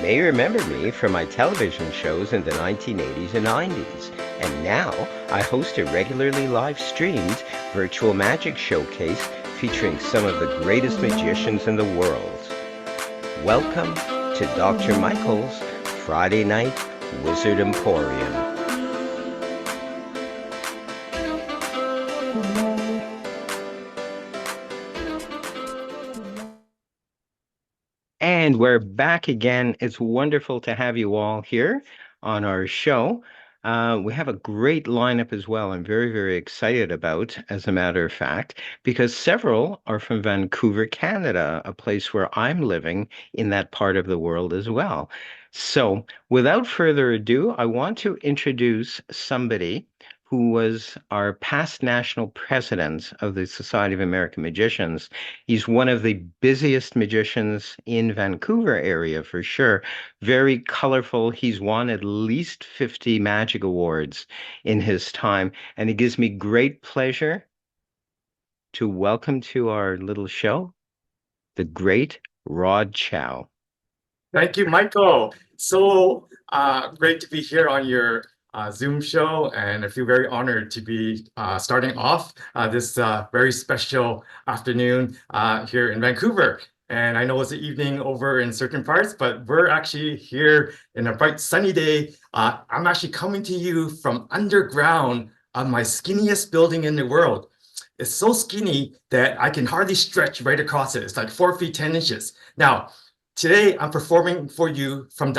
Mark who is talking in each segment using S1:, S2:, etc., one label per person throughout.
S1: may remember me from my television shows in the 1980s and 90s, and now I host a regularly live-streamed virtual magic showcase featuring some of the greatest magicians in the world. Welcome to Dr. Michael's Friday Night Wizard Emporium. And we're back again. It's wonderful to have you all here on our show. We have a great lineup as well. I'm very, very excited about, as a matter of fact, because several are from Vancouver, Canada, a place where I'm living in that part of the world as well. So, without further ado, I want to introduce somebody who was our past national president of the Society of American Magicians. He's one of the busiest magicians in Vancouver area for sure. Very colorful. He's won at least 50 magic awards in his time. And it gives me great pleasure to welcome to our little show, the great Rod Chow.
S2: Thank you, Michael. So great to be here on your Zoom show, and I feel very honored to be starting off this very special afternoon here in Vancouver. And I know it's the evening over in certain parts, but we're actually here in a bright sunny day. I'm actually coming to you from underground on my skinniest building in the world. It's so skinny that I can hardly stretch right across it. It's like 4 feet 10 inches. Now, today I'm performing for you from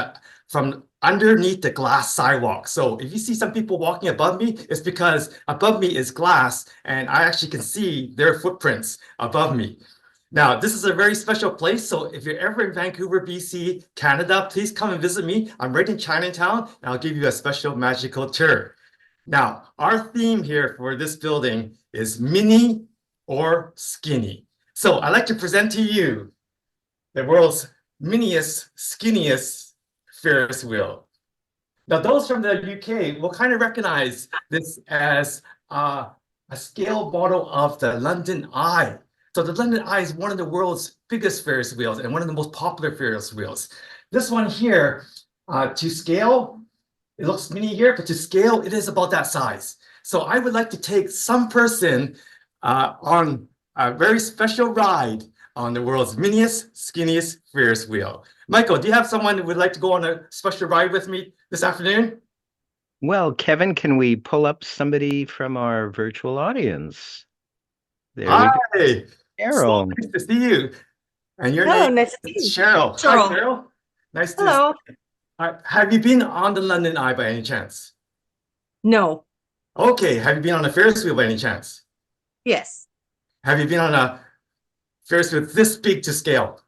S2: underneath the glass sidewalk. So if you see some people walking above me, it's because above me is glass and I actually can see their footprints above me. Now, this is a very special place. So if you're ever in Vancouver, BC, Canada, please come and visit me. I'm right in Chinatown and I'll give you a special magical tour. Now, our theme here for this building is mini or skinny. So I'd like to present to you the world's miniest, skinniest Ferris wheel. Now, those from the UK will kind of recognize this as a scale model of the London Eye. So the London Eye is one of the world's biggest Ferris wheels and one of the most popular Ferris wheels. This one here, to scale, it looks mini here, but to scale, it is about that size. So I would like to take some person on a very special ride on the world's miniest, skinniest Ferris wheel. Michael, do you have someone who would like to go on a special ride with me this afternoon?
S1: Well, Kevin, can we pull up somebody from our virtual audience? There we go.
S2: Hi, so
S1: Cheryl.
S2: nice to see you. And your
S3: Hello,
S2: name
S3: nice to
S2: is
S3: see you.
S2: Cheryl.
S3: Cheryl.
S2: Hi, Cheryl. Nice to
S3: Hello.
S2: see you. Have you been on the London Eye by any chance?
S3: No.
S2: Okay, have you been on a Ferris wheel by any chance?
S3: Yes.
S2: Have you been on a Ferris wheel this big to scale?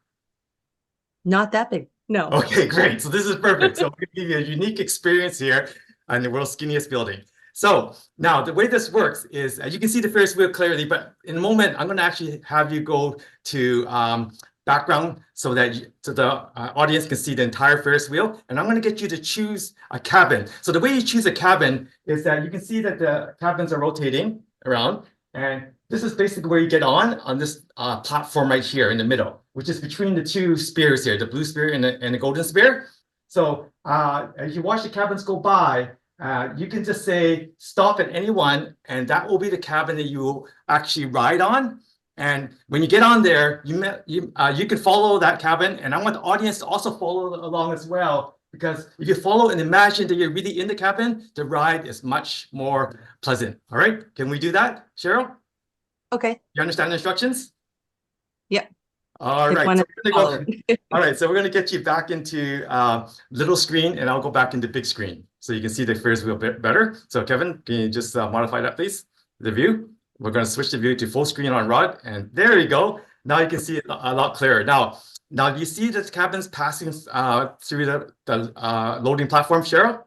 S3: Not that big. No.
S2: Okay, great. So this is perfect. So I'm going to give you a unique experience here on the world's skinniest building. So now the way this works is you can see the Ferris wheel clearly, but in a moment, I'm going to actually have you go to background so that the audience can see the entire Ferris wheel. And I'm going to get you to choose a cabin. So the way you choose a cabin is that you can see that the cabins are rotating around. And this is basically where you get on this platform right here in the middle, which is between the two spears here, the blue spear and the golden spear. So as you watch the cabins go by, you can just say stop at any one, and that will be the cabin that you will actually ride on. And when you get on there, you can follow that cabin, and I want the audience to also follow along as well, because if you follow and imagine that you're really in the cabin, the ride is much more pleasant. All right, can we do that, Cheryl?
S3: Okay.
S2: You understand the instructions?
S3: Yep.
S2: All right.
S3: So
S2: all right. So we're going to get you back into little screen, and I'll go back into big screen so you can see the Ferris wheel better. So Kevin, can you just modify that, please? The view. We're going to switch the view to full screen on Rod, and there you go. Now you can see it a lot clearer. Now do you see the cabins passing through the loading platform, Cheryl?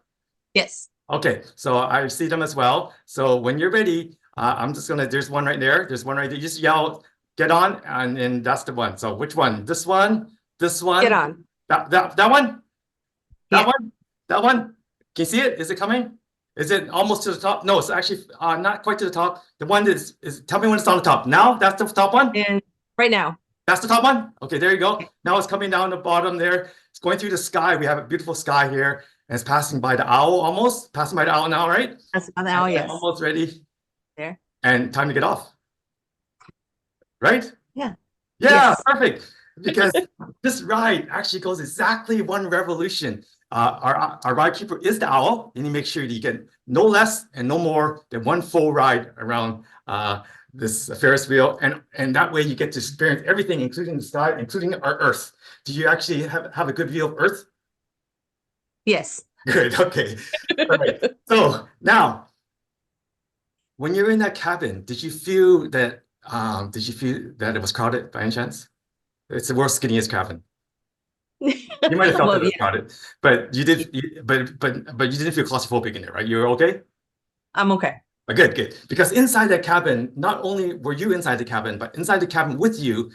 S3: Yes.
S2: Okay. So I see them as well. So when you're ready, I'm just going to, there's one right there. There's one right there. You just yell, get on, and then that's the one. So which one? This one? This one?
S3: Get on.
S2: That one? That
S3: Yeah.
S2: one? That one? Can you see it? Is it coming? Is it almost to the top? No, it's actually not quite to the top. The one is tell me when it's on the top. Now, that's the top one?
S3: And right now.
S2: That's the top one? Okay, there you go. Now it's coming down the bottom there. It's going through the sky. We have a beautiful sky here, and it's passing by the owl almost. Passing by the owl now, right?
S3: That's an owl, yes.
S2: Almost ready.
S3: There.
S2: And time to get off. Right?
S3: Yeah.
S2: Yeah,
S3: Yes.
S2: perfect. Because this ride actually goes exactly one revolution. Our ride keeper is the owl, and he makes sure that you get no less and no more than one full ride around this Ferris wheel, and that way you get to experience everything, including the sky, including our Earth. Do you actually have a good view of Earth?
S3: Yes.
S2: Good. Okay. All right. So now, when you're in that cabin, did you feel that it was crowded by any chance? It's the world's skinniest cabin. You might have felt
S3: Well,
S2: that it was
S3: yeah,
S2: crowded, but but you didn't feel claustrophobic in it, right? You were okay?
S3: I'm okay.
S2: Good, good. Because inside that cabin, not only were you inside the cabin, but inside the cabin with you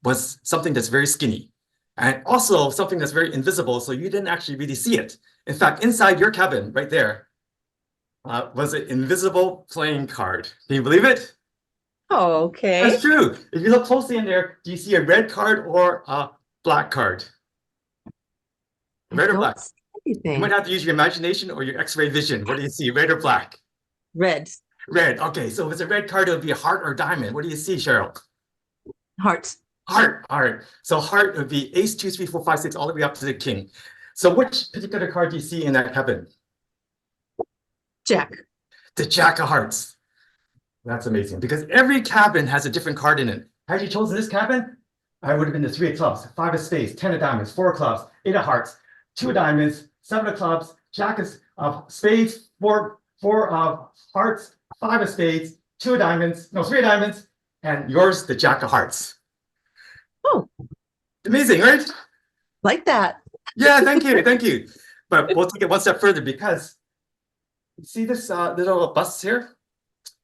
S2: was something that's very skinny, and also something that's very invisible, so you didn't actually really see it. In fact, inside your cabin, right there, was an invisible playing card. Can you believe it?
S3: Oh, okay.
S2: That's true. If you look closely in there, do you see a red card or a black card? Red or
S3: Don't
S2: black?
S3: see
S2: You might
S3: anything.
S2: have to use your imagination or your X-ray vision. What do you see, red or black?
S3: Red.
S2: Red. Okay, so if it's a red card, it would be a heart or diamond. What do you see, Cheryl?
S3: Heart.
S2: Heart. All right. So heart would be ace, 2, 3, 4, 5, 6, all the way up to the king. So which particular card do you see in that cabin?
S3: Jack.
S2: The Jack of Hearts. That's amazing because every cabin has a different card in it. Had you chosen this cabin, I would have been the 3 of clubs, 5 of spades, 10 of diamonds, 4 of clubs, 8 of hearts, 2 of diamonds, 7 of clubs, Jack of spades, 4 of hearts, 5 of spades, 2 of diamonds, no, 3 of diamonds, and yours, the Jack of Hearts.
S3: Oh,
S2: Amazing, right?
S3: like that.
S2: Yeah, thank you, thank you. But we'll take it one step further because you see this little bus here?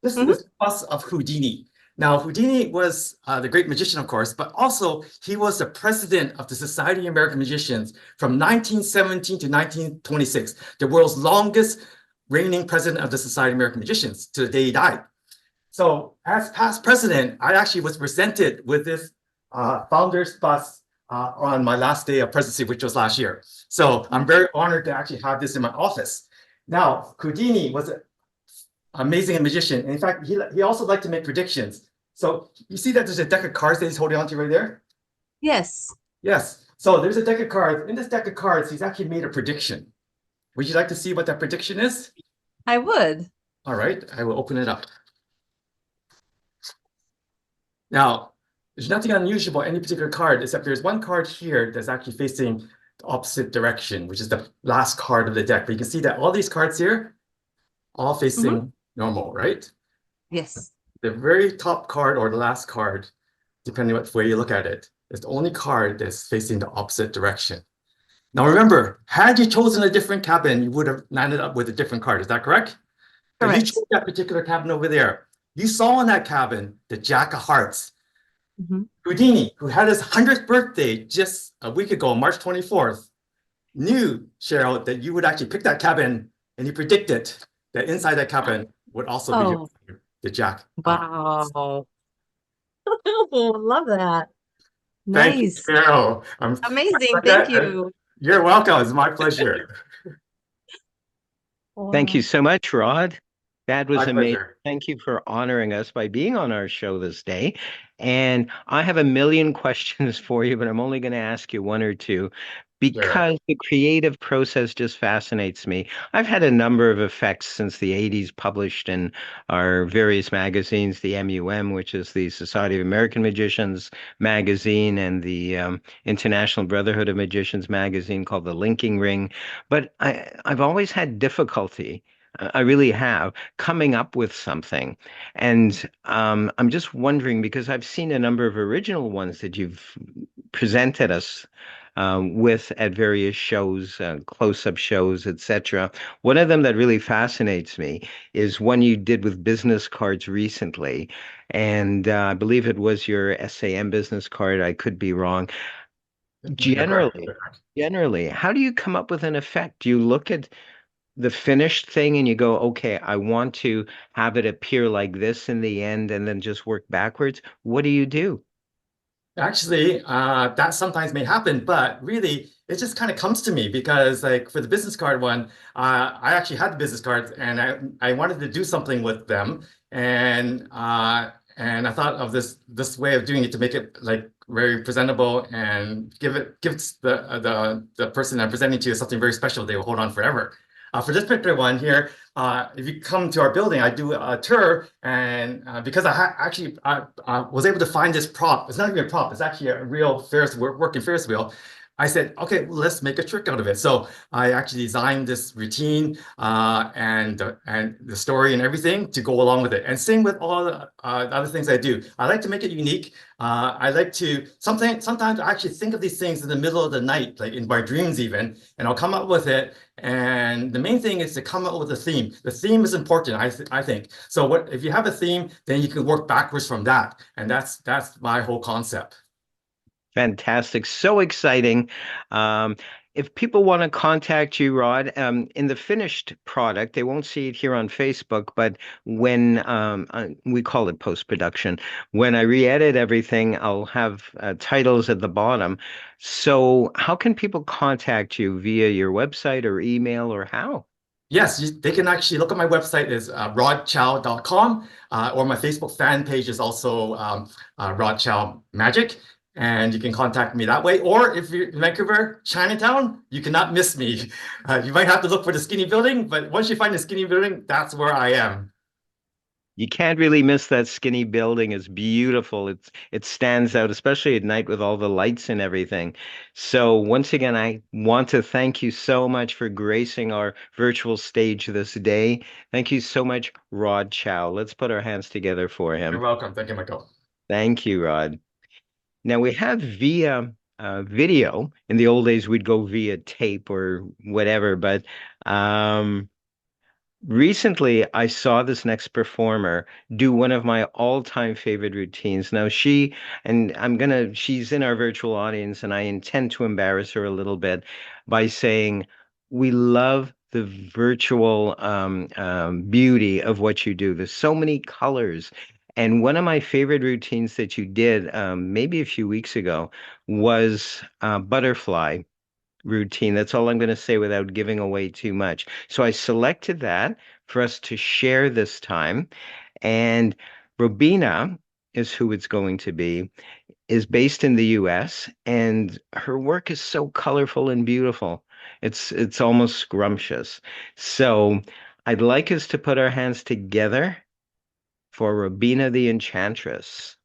S2: This is the bus of Houdini. Now, Houdini was the great magician, of course, but also he was the president of the Society of American Magicians from 1917 to 1926, the world's longest reigning president of the Society of American Magicians to the day he died. So as past president, I actually was presented with this founder's bus on my last day of presidency, which was last year. So I'm very honored to actually have this in my office. Now, Houdini was an amazing magician. In fact, he also liked to make predictions. So you see that there's a deck of cards that he's holding on to right there?
S3: Yes.
S2: Yes. So there's a deck of cards. In this deck of cards, he's actually made a prediction. Would you like to see what that prediction is?
S3: I would.
S2: All right, I will open it up. Now, there's nothing unusual about any particular card, except there's one card here that's actually facing the opposite direction, which is the last card of the deck. But you can see that all these cards here, all facing normal, right?
S3: Yes.
S2: The very top card or the last card, depending on what way you look at it, is the only card that's facing the opposite direction. Now remember, had you chosen a different cabin, you would have landed up with a different card. Is that correct? But you
S3: Correct.
S2: chose that particular cabin over there. You saw in that cabin the Jack of Hearts. Houdini, who had his 100th birthday just a week ago, March 24th, knew, Cheryl, that you would actually pick that cabin, and he predicted that inside that cabin would also be the Jack.
S3: Wow. Love that.
S2: Thank you,
S3: Nice.
S2: Cheryl.
S3: Amazing. Thank you.
S2: You're welcome. It's my pleasure.
S1: Thank you so much, Rod. That was
S2: My
S1: amazing.
S2: pleasure.
S1: Thank you for honoring us by being on our show this day. And I have a million questions for you, but I'm only going to ask you one or two because the creative process just fascinates me. I've had a number of effects since the 80s published in our various magazines, the MUM, which is the Society of American Magicians magazine, and the International Brotherhood of Magicians magazine called The Linking Ring. But I've always had difficulty. I really have coming up with something. And I'm just wondering, because I've seen a number of original ones that you've presented us with at various shows, close-up shows, etc. One of them that really fascinates me is one you did with business cards recently. And I believe it was your SAM business card. I could be wrong. Generally, how do you come up with an effect? Do you look at the finished thing and you go, okay, I want to have it appear like this in the end and then just work backwards? What do you do?
S2: Actually, that sometimes may happen, but really, it just kind of comes to me because, like, for the business card one, I actually had the business cards, and I wanted to do something with them, and I thought of this way of doing it to make it like very presentable and gives the person I'm presenting to something very special they will hold on forever. For this particular one here, if you come to our building, I do a tour, and because actually was able to find this prop. It's not even a prop. It's actually a real working Ferris wheel. I said, okay, well, let's make a trick out of it. So I actually designed this routine and the story and everything to go along with it. And same with all the other things I do. I like to make it unique. I like to sometimes I actually think of these things in the middle of the night, like in my dreams even, and I'll come up with it. And the main thing is to come up with a theme. The theme is important, I think. So if you have a theme, then you can work backwards from that. And that's my whole concept.
S1: Fantastic. So exciting. Um, if people want to contact you, Rod, in the finished product, they won't see it here on Facebook, but when we call it post-production, when I re-edit everything, I'll have titles at the bottom. So how can people contact you via your website or email or how?
S2: Yes, they can actually look at my website is rodchow.com, or my Facebook fan page is also Rod Chow Magic, and you can contact me that way. Or if you're in Vancouver, Chinatown, you cannot miss me. You might have to look for the skinny building, but once you find the skinny building, that's where I am.
S1: You can't really miss that skinny building. It's beautiful. It stands out, especially at night with all the lights and everything. So once again, I want to thank you so much for gracing our virtual stage this day. Thank you so much, Rod Chow. Let's put our hands together for
S2: You're
S1: him.
S2: welcome. Thank you, Michael.
S1: Thank you, Rod. Now we have via video. In the old days, we'd go via tape or whatever, but recently, I saw this next performer do one of my all-time favorite routines. Now, she's in our virtual audience, and I intend to embarrass her a little bit by saying, we love the virtual beauty of what you do. There's so many colors. And one of my favorite routines that you did, maybe a few weeks ago, was butterfly routine. That's all I'm going to say without giving away too much. So I selected that for us to share this time. And Robina is who it's going to be, is based in the US, and her work is so colorful and beautiful. It's almost scrumptious. So I'd like us to put our hands together for Robina the Enchantress.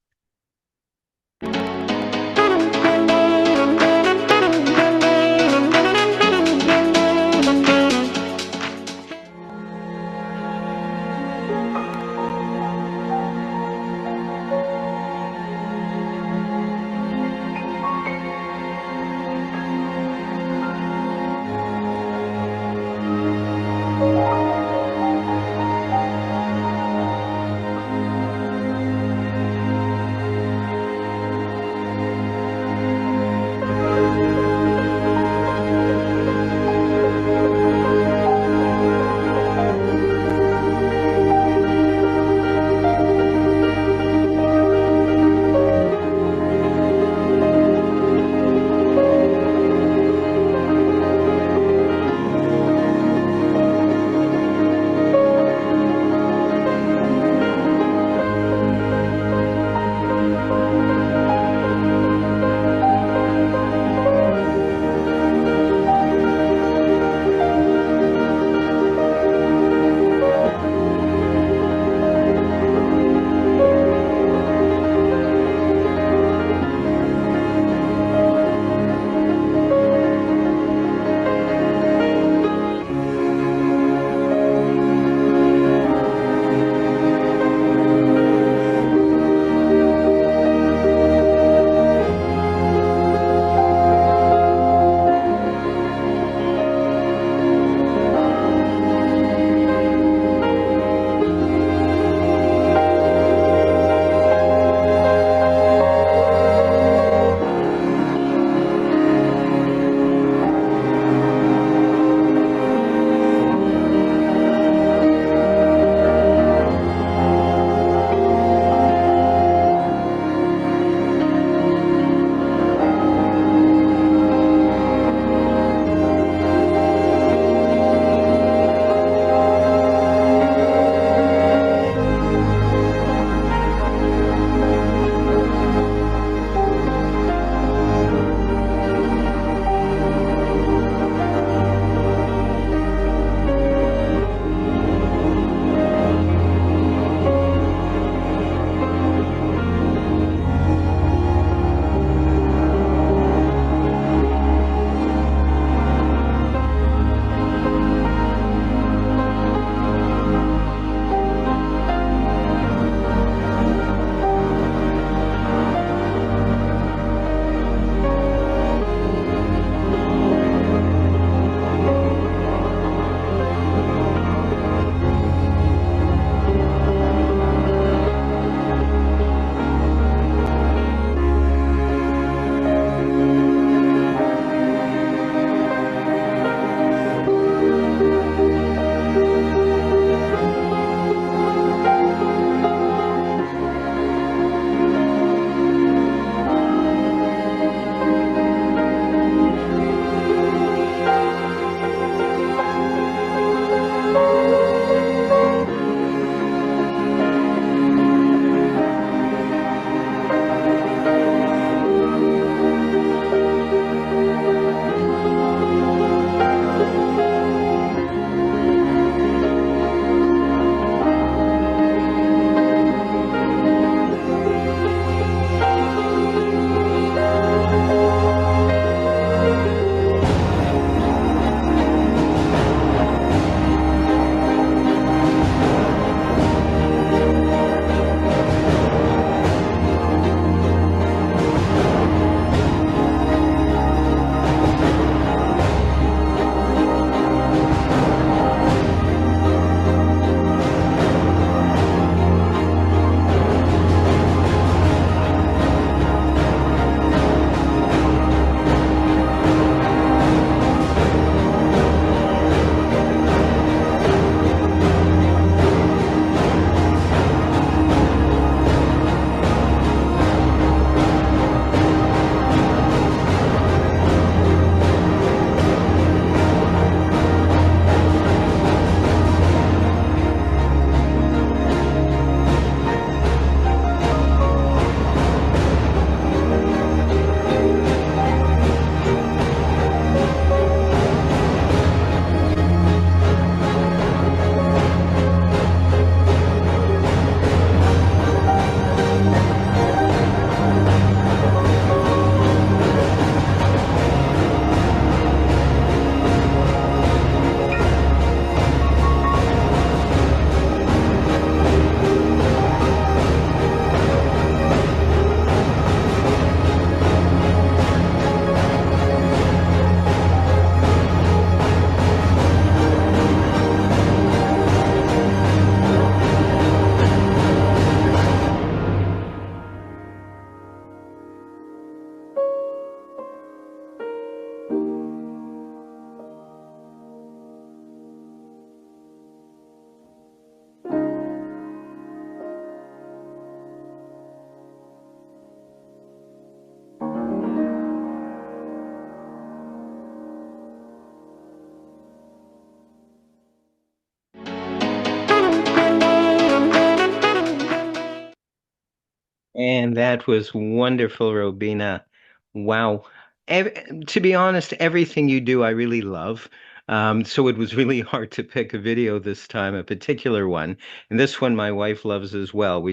S1: And that was wonderful, Robina. Wow. To be honest, everything you do, I really love. So it was really hard to pick a video this time, a particular one. And this one my wife loves as well.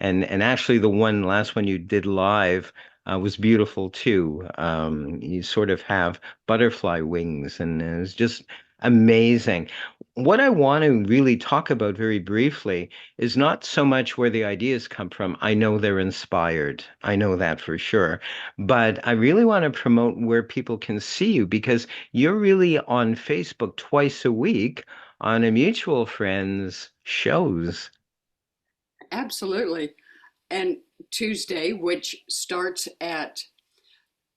S1: And actually the last one you did live was beautiful too. You sort of have butterfly wings and it's just amazing. What I want to really talk about very briefly is not so much where the ideas come from. I know they're inspired. I know that for sure. But I really want to promote where people can see you because you're really on Facebook twice a week on a mutual friend's shows.
S4: Absolutely. And Tuesday, which starts at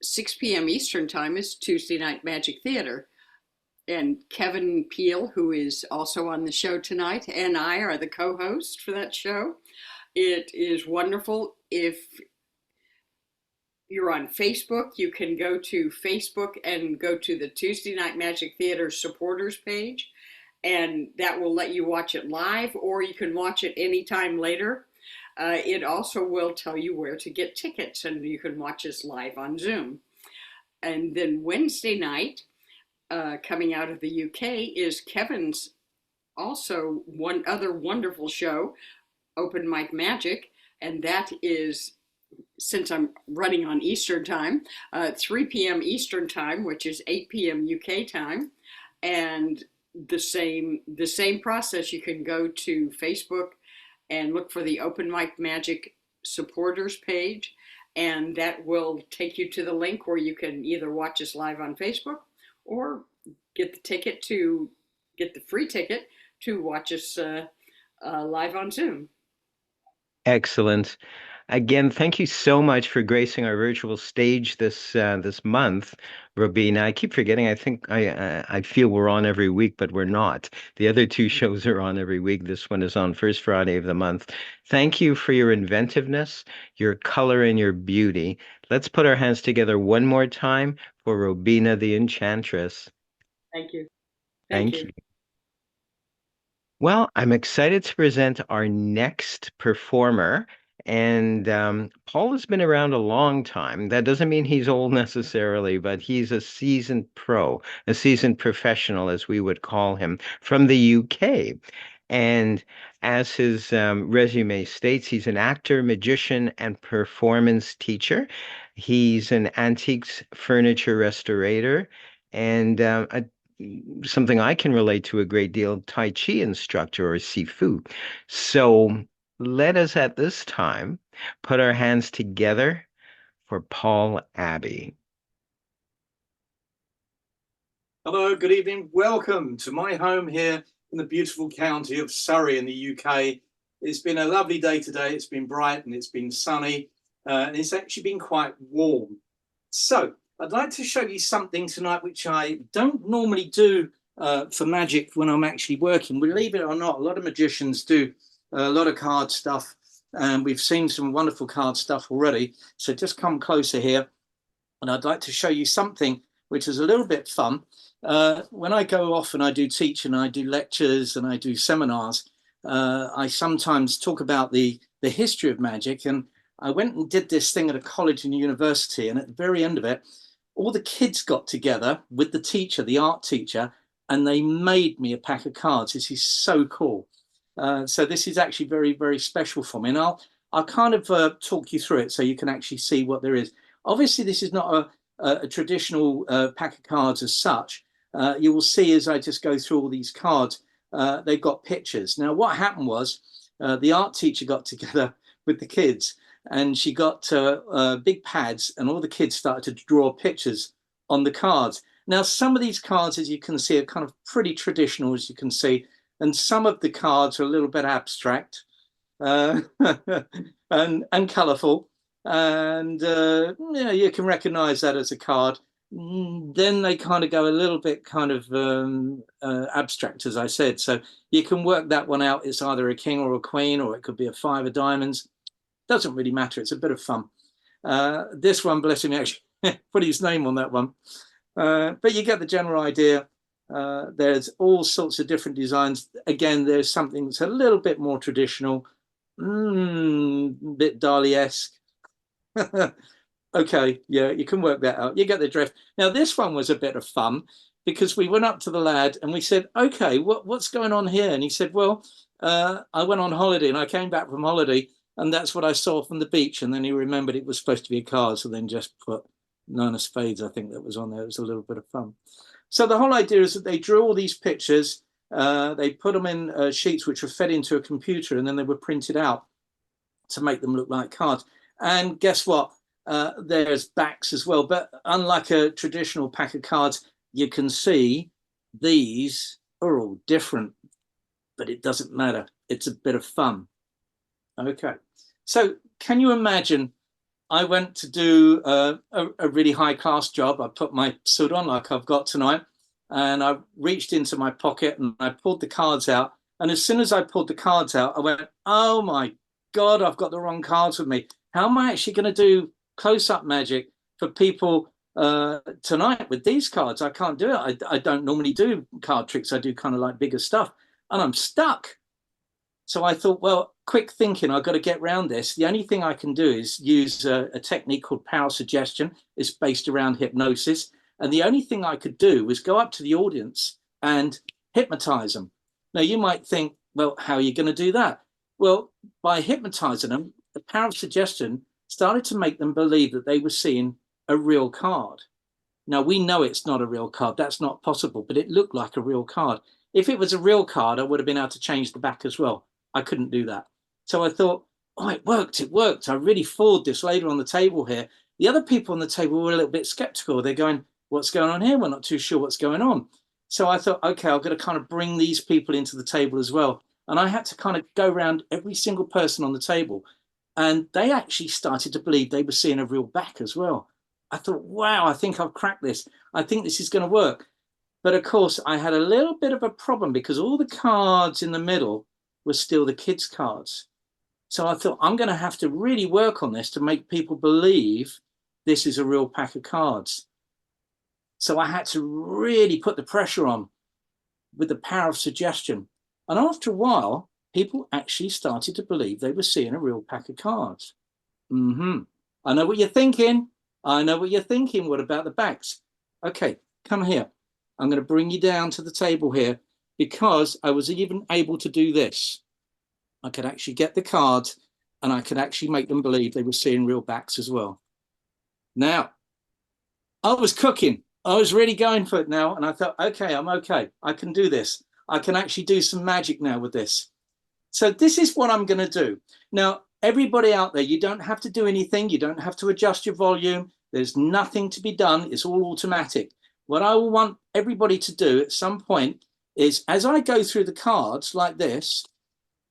S4: 6 p.m. Eastern Time, is Tuesday Night Magic Theater. And Kevin Peel, who is also on the show tonight, and I are the co-host for that show. It is wonderful. If you're on Facebook, you can go to Facebook and go to the Tuesday Night Magic Theater supporters page, and that will let you watch it live, or you can watch it anytime later. It also will tell you where to get tickets, and you can watch us live on Zoom. And then Wednesday night, coming out of the UK, is Kevin's also one other wonderful show, Open Mic Magic, and that is, since I'm running on Eastern Time, 3 p.m. Eastern Time, which is 8 p.m. UK time, and the same process. You can go to Facebook and look for the Open Mic Magic supporters page, and that will take you to the link where you can either watch us live on Facebook or get the free ticket to watch us live on Zoom.
S1: Excellent. Again, thank you so much for gracing our virtual stage this month, Robina. I keep forgetting. I think I feel we're on every week, but we're not. The other two shows are on every week. This one is on first Friday of the month. Thank you for your inventiveness, your color, and your beauty. Let's put our hands together one more time for Robina the Enchantress.
S4: Thank you. Thank
S1: Thank
S4: you.
S1: you. Well, I'm excited to present our next performer. And Paul has been around a long time. That doesn't mean he's old necessarily, but he's a seasoned pro, a seasoned professional, as we would call him, from the UK. And as his resume states, he's an actor, magician, and performance teacher. He's an antiques furniture restorator and something I can relate to a great deal, Tai Chi instructor or Sifu. So let us at this time put our hands together for Paul Abbey.
S5: Hello, good evening. Welcome to my home here in the beautiful county of Surrey in the UK. It's been a lovely day today. It's been bright and it's been sunny and it's actually been quite warm. So I'd like to show you something tonight which I don't normally do for magic when I'm actually working. Believe it or not, a lot of magicians do a lot of card stuff, and we've seen some wonderful card stuff already. So just come closer here, and I'd like to show you something which is a little bit fun. When I go off and I do teach and I do lectures and I do seminars, I sometimes talk about the history of magic. And I went and did this thing at a college and university, and at the very end of it, all the kids got together with the teacher, the art teacher, and they made me a pack of cards. This is so cool. So this is actually very, very special for me. And I'll kind of talk you through it so you can actually see what there is. Obviously, this is not a traditional pack of cards as such. You will see as I just go through all these cards, they've got pictures. Now, what happened was the art teacher got together with the kids, and she got big pads, and all the kids started to draw pictures on the cards. Now, some of these cards, as you can see, are kind of pretty traditional, as you can see, and some of the cards are a little bit abstract and colourful, and yeah, you can recognise that as a card. Then they kind of go a little bit kind of abstract, as I said. So you can work that one out. It's either a king or a queen, or it could be a 5 of diamonds. Doesn't really matter. It's a bit of fun. This one, bless him, actually put his name on that one. But you get the general idea. There's all sorts of different designs. Again, there's something that's a little bit more traditional. bit Dali-esque. Okay, yeah, you can work that out. You get the drift. Now, this one was a bit of fun because we went up to the lad and we said, okay, what's going on here? And he said, well, I went on holiday and I came back from holiday and that's what I saw from the beach. And then he remembered it was supposed to be a card, so then just put nine of spades, I think that was on there. It was a little bit of fun. So the whole idea is that they drew all these pictures, they put them in sheets which were fed into a computer, and then they were printed out to make them look like cards. And guess what? There's backs as well. But unlike a traditional pack of cards, you can see these are all different, but it doesn't matter. It's a bit of fun. Okay. So can you imagine I went to do a really high class job. I put my suit on like I've got tonight, and I reached into my pocket and I pulled the cards out. And as soon as I pulled the cards out, I went, oh my God, I've got the wrong cards with me. How am I actually going to do close-up magic for people tonight with these cards? I can't do it. I don't normally do card tricks. I do kind of like bigger stuff, and I'm stuck. So I thought, well, quick thinking, I've got to get around this. The only thing I can do is use a technique called power suggestion. It's based around hypnosis. And the only thing I could do was go up to the audience and hypnotize them. Now, you might think, well, how are you going to do that? Well, by hypnotizing them, the power of suggestion started to make them believe that they were seeing a real card. Now, we know it's not a real card. That's not possible, but it looked like a real card. If it was a real card, I would have been able to change the back as well. I couldn't do that. So I thought, oh, it worked. It worked. I really fooled this lady on the table here. The other people on the table were a little bit skeptical. They're going, what's going on here? We're not too sure what's going on. So I thought, okay, I've got to kind of bring these people into the table as well. And I had to kind of go around every single person on the table. And they actually started to believe they were seeing a real back as well. I thought, wow, I think I've cracked this. I think this is going to work. But of course, I had a little bit of a problem because all the cards in the middle were still the kids' cards. So I thought, I'm going to have to really work on this to make people believe this is a real pack of cards. So I had to really put the pressure on with the power of suggestion. And after a while, people actually started to believe they were seeing a real pack of cards. I know what you're thinking. I know what you're thinking. What about the backs? Okay, come here. I'm going to bring you down to the table here because I was even able to do this. I could actually get the cards and I could actually make them believe they were seeing real backs as well. Now, I was cooking. I was really going for it now. And I thought, okay, I'm okay. I can do this. I can actually do some magic now with this. So this is what I'm going to do. Now, everybody out there, you don't have to do anything. You don't have to adjust your volume. There's nothing to be done. It's all automatic. What I will want everybody to do at some point is, as I go through the cards like this,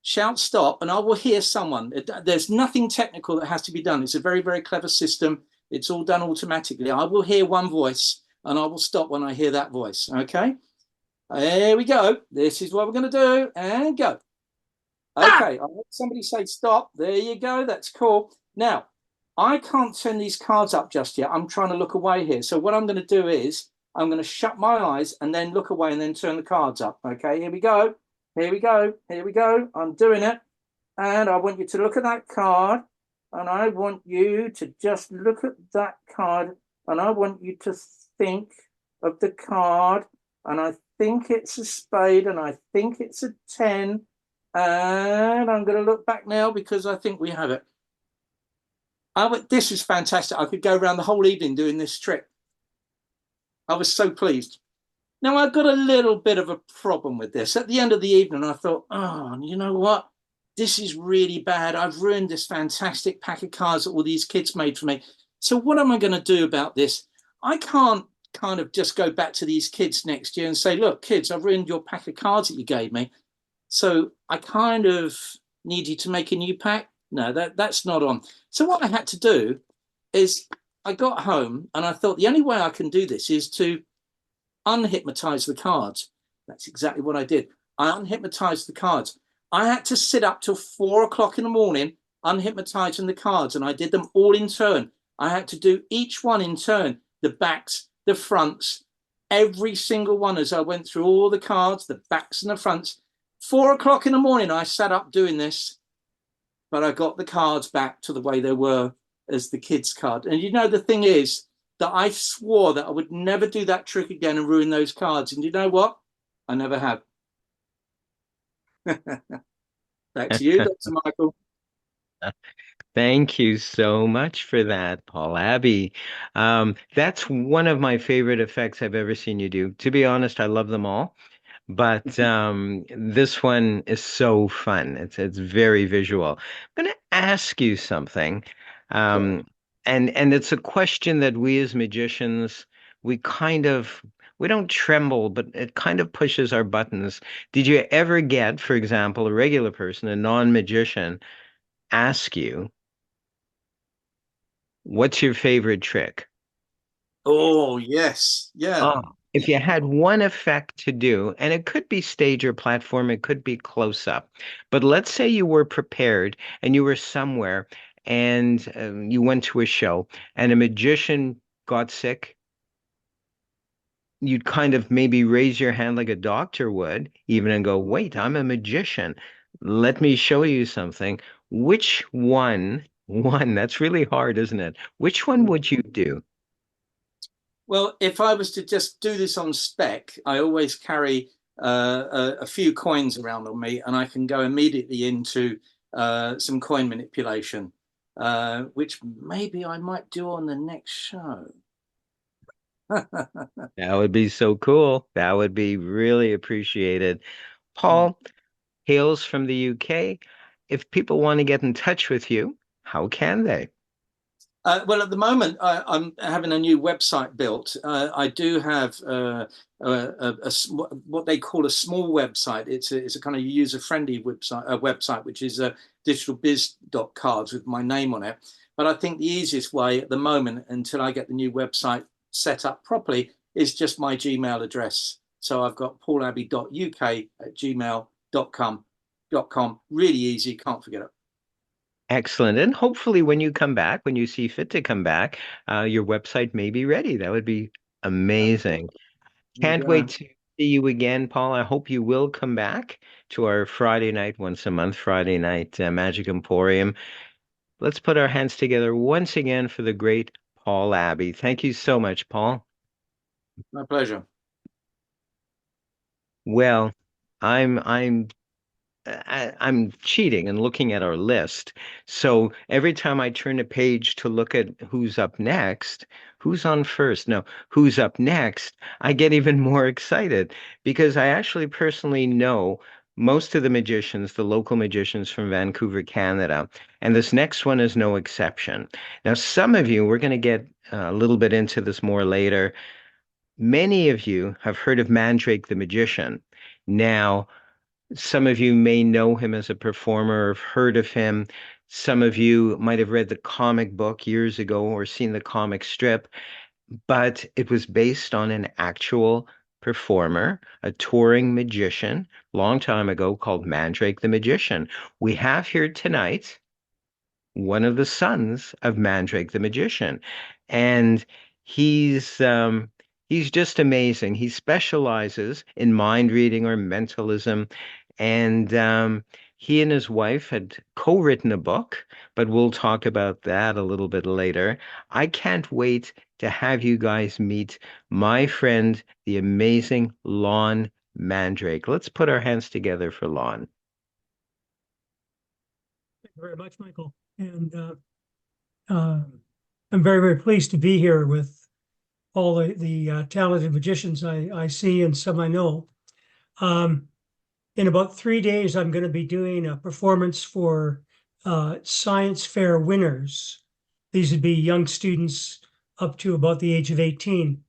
S5: shout stop, and I will hear someone. There's nothing technical that has to be done. It's a very, very clever system. It's all done automatically. I will hear one voice, and I will stop when I hear that voice, okay? Here we go. This is what we're going to do, and go. Okay, I heard somebody say stop. There you go. That's cool. Now, I can't turn these cards up just yet. I'm trying to look away here. So what I'm going to do is I'm going to shut my eyes and then look away and then turn the cards up. Okay, here we go. Here we go. Here we go. I'm doing it. And I want you to look at that card. And I want you to just look at that card. And I want you to think of the card. And I think it's a spade. And I think it's a 10. And I'm going to look back now because I think we have it. This is fantastic. I could go around the whole evening doing this trick. I was so pleased. Now, I got a little bit of a problem with this. At the end of the evening, I thought, oh, you know what? This is really bad. I've ruined this fantastic pack of cards that all these kids made for me. So what am I going to do about this? I can't kind of just go back to these kids next year and say, look, kids, I've ruined your pack of cards that you gave me. So I kind of need you to make a new pack. No, that's not on. So what I had to do is I got home and I thought the only way I can do this is to unhypnotize the cards. That's exactly what I did. I unhypnotized the cards. I had to sit up till 4 o'clock in the morning unhypnotizing the cards, and I did them all in turn. I had to do each one in turn, the backs, the fronts, every single one as I went through all the cards, the backs and the fronts. 4 o'clock in the morning, I sat up doing this. but I got the cards back to the way they were as the kids' card. And you know, the thing is that I swore that I would never do that trick again and ruin those cards. And you know what? I never have. Back to you, Dr. Michael.
S1: Thank you so much for that, Paul Abbey. That's one of my favorite effects I've ever seen you do. To be honest, I love them all, but this one is so fun. It's very visual. I'm going to ask you something,
S5: Sure.
S1: um, and it's a question that we as magicians we kind of we don't tremble, but it kind of pushes our buttons. Did you ever get, for example, a regular person, a non-magician, ask you, what's your favorite trick?
S5: Oh, yes. Yeah.
S1: Oh, if you had one effect to do, and it could be stage or platform, it could be close up, but let's say you were prepared and you were somewhere and you went to a show and a magician got sick, you'd kind of maybe raise your hand like a doctor would, even and go, wait, I'm a magician. Let me show you something. Which one, that's really hard, isn't it? Which one would you do?
S5: Well, if I was to just do this on spec, I always carry a few coins around on me, and I can go immediately into some coin manipulation, which maybe I might do on the next show.
S1: That would be so cool. That would be really appreciated. Paul hails from the UK. If people want to get in touch with you, how can they?
S5: Well, at the moment, I'm having a new website built. I do have what they call a small website. It's a kind of user-friendly website, which is digitalbiz.cards with my name on it. But I think the easiest way at the moment, until I get the new website set up properly, is just my Gmail address. So I've got paulabbey.uk@gmail.com. Really easy, can't forget it.
S1: Excellent. And hopefully, when you come back, when you see fit to come back, your website may be ready. That would be amazing.
S5: There you
S1: Can't wait
S5: go.
S1: to see you again, Paul. I hope you will come back to our Friday night, once a month, Friday night Magic Emporium. Let's put our hands together once again for the great Paul Abbey. Thank you so much, Paul.
S5: My pleasure.
S1: Well, I'm I'm cheating and looking at our list. So every time I turn a page to look at who's up next, who's on first? No, who's up next? I get even more excited because I actually personally know most of the magicians, the local magicians from Vancouver, Canada. And this next one is no exception. Now, some of you, we're going to get a little bit into this more later. Many of you have heard of Mandrake the Magician. Now, some of you may know him as a performer or have heard of him. Some of you might have read the comic book years ago or seen the comic strip, but it was based on an actual performer, a touring magician, long time ago called Mandrake the Magician. We have here tonight one of the sons of Mandrake the magician, and he's just amazing. He specializes in mind reading or mentalism, and he and his wife had co-written a book, but we'll talk about that a little bit later. I can't wait to have you guys meet my friend, the amazing Lon Mandrake. Let's put our hands together for Lon.
S6: Thank you very much, Michael. And I'm very, very pleased to be here with all the talented magicians I see and some I know. In about 3 days, I'm going to be doing a performance for science fair winners. These would be young students up to about the age of 18.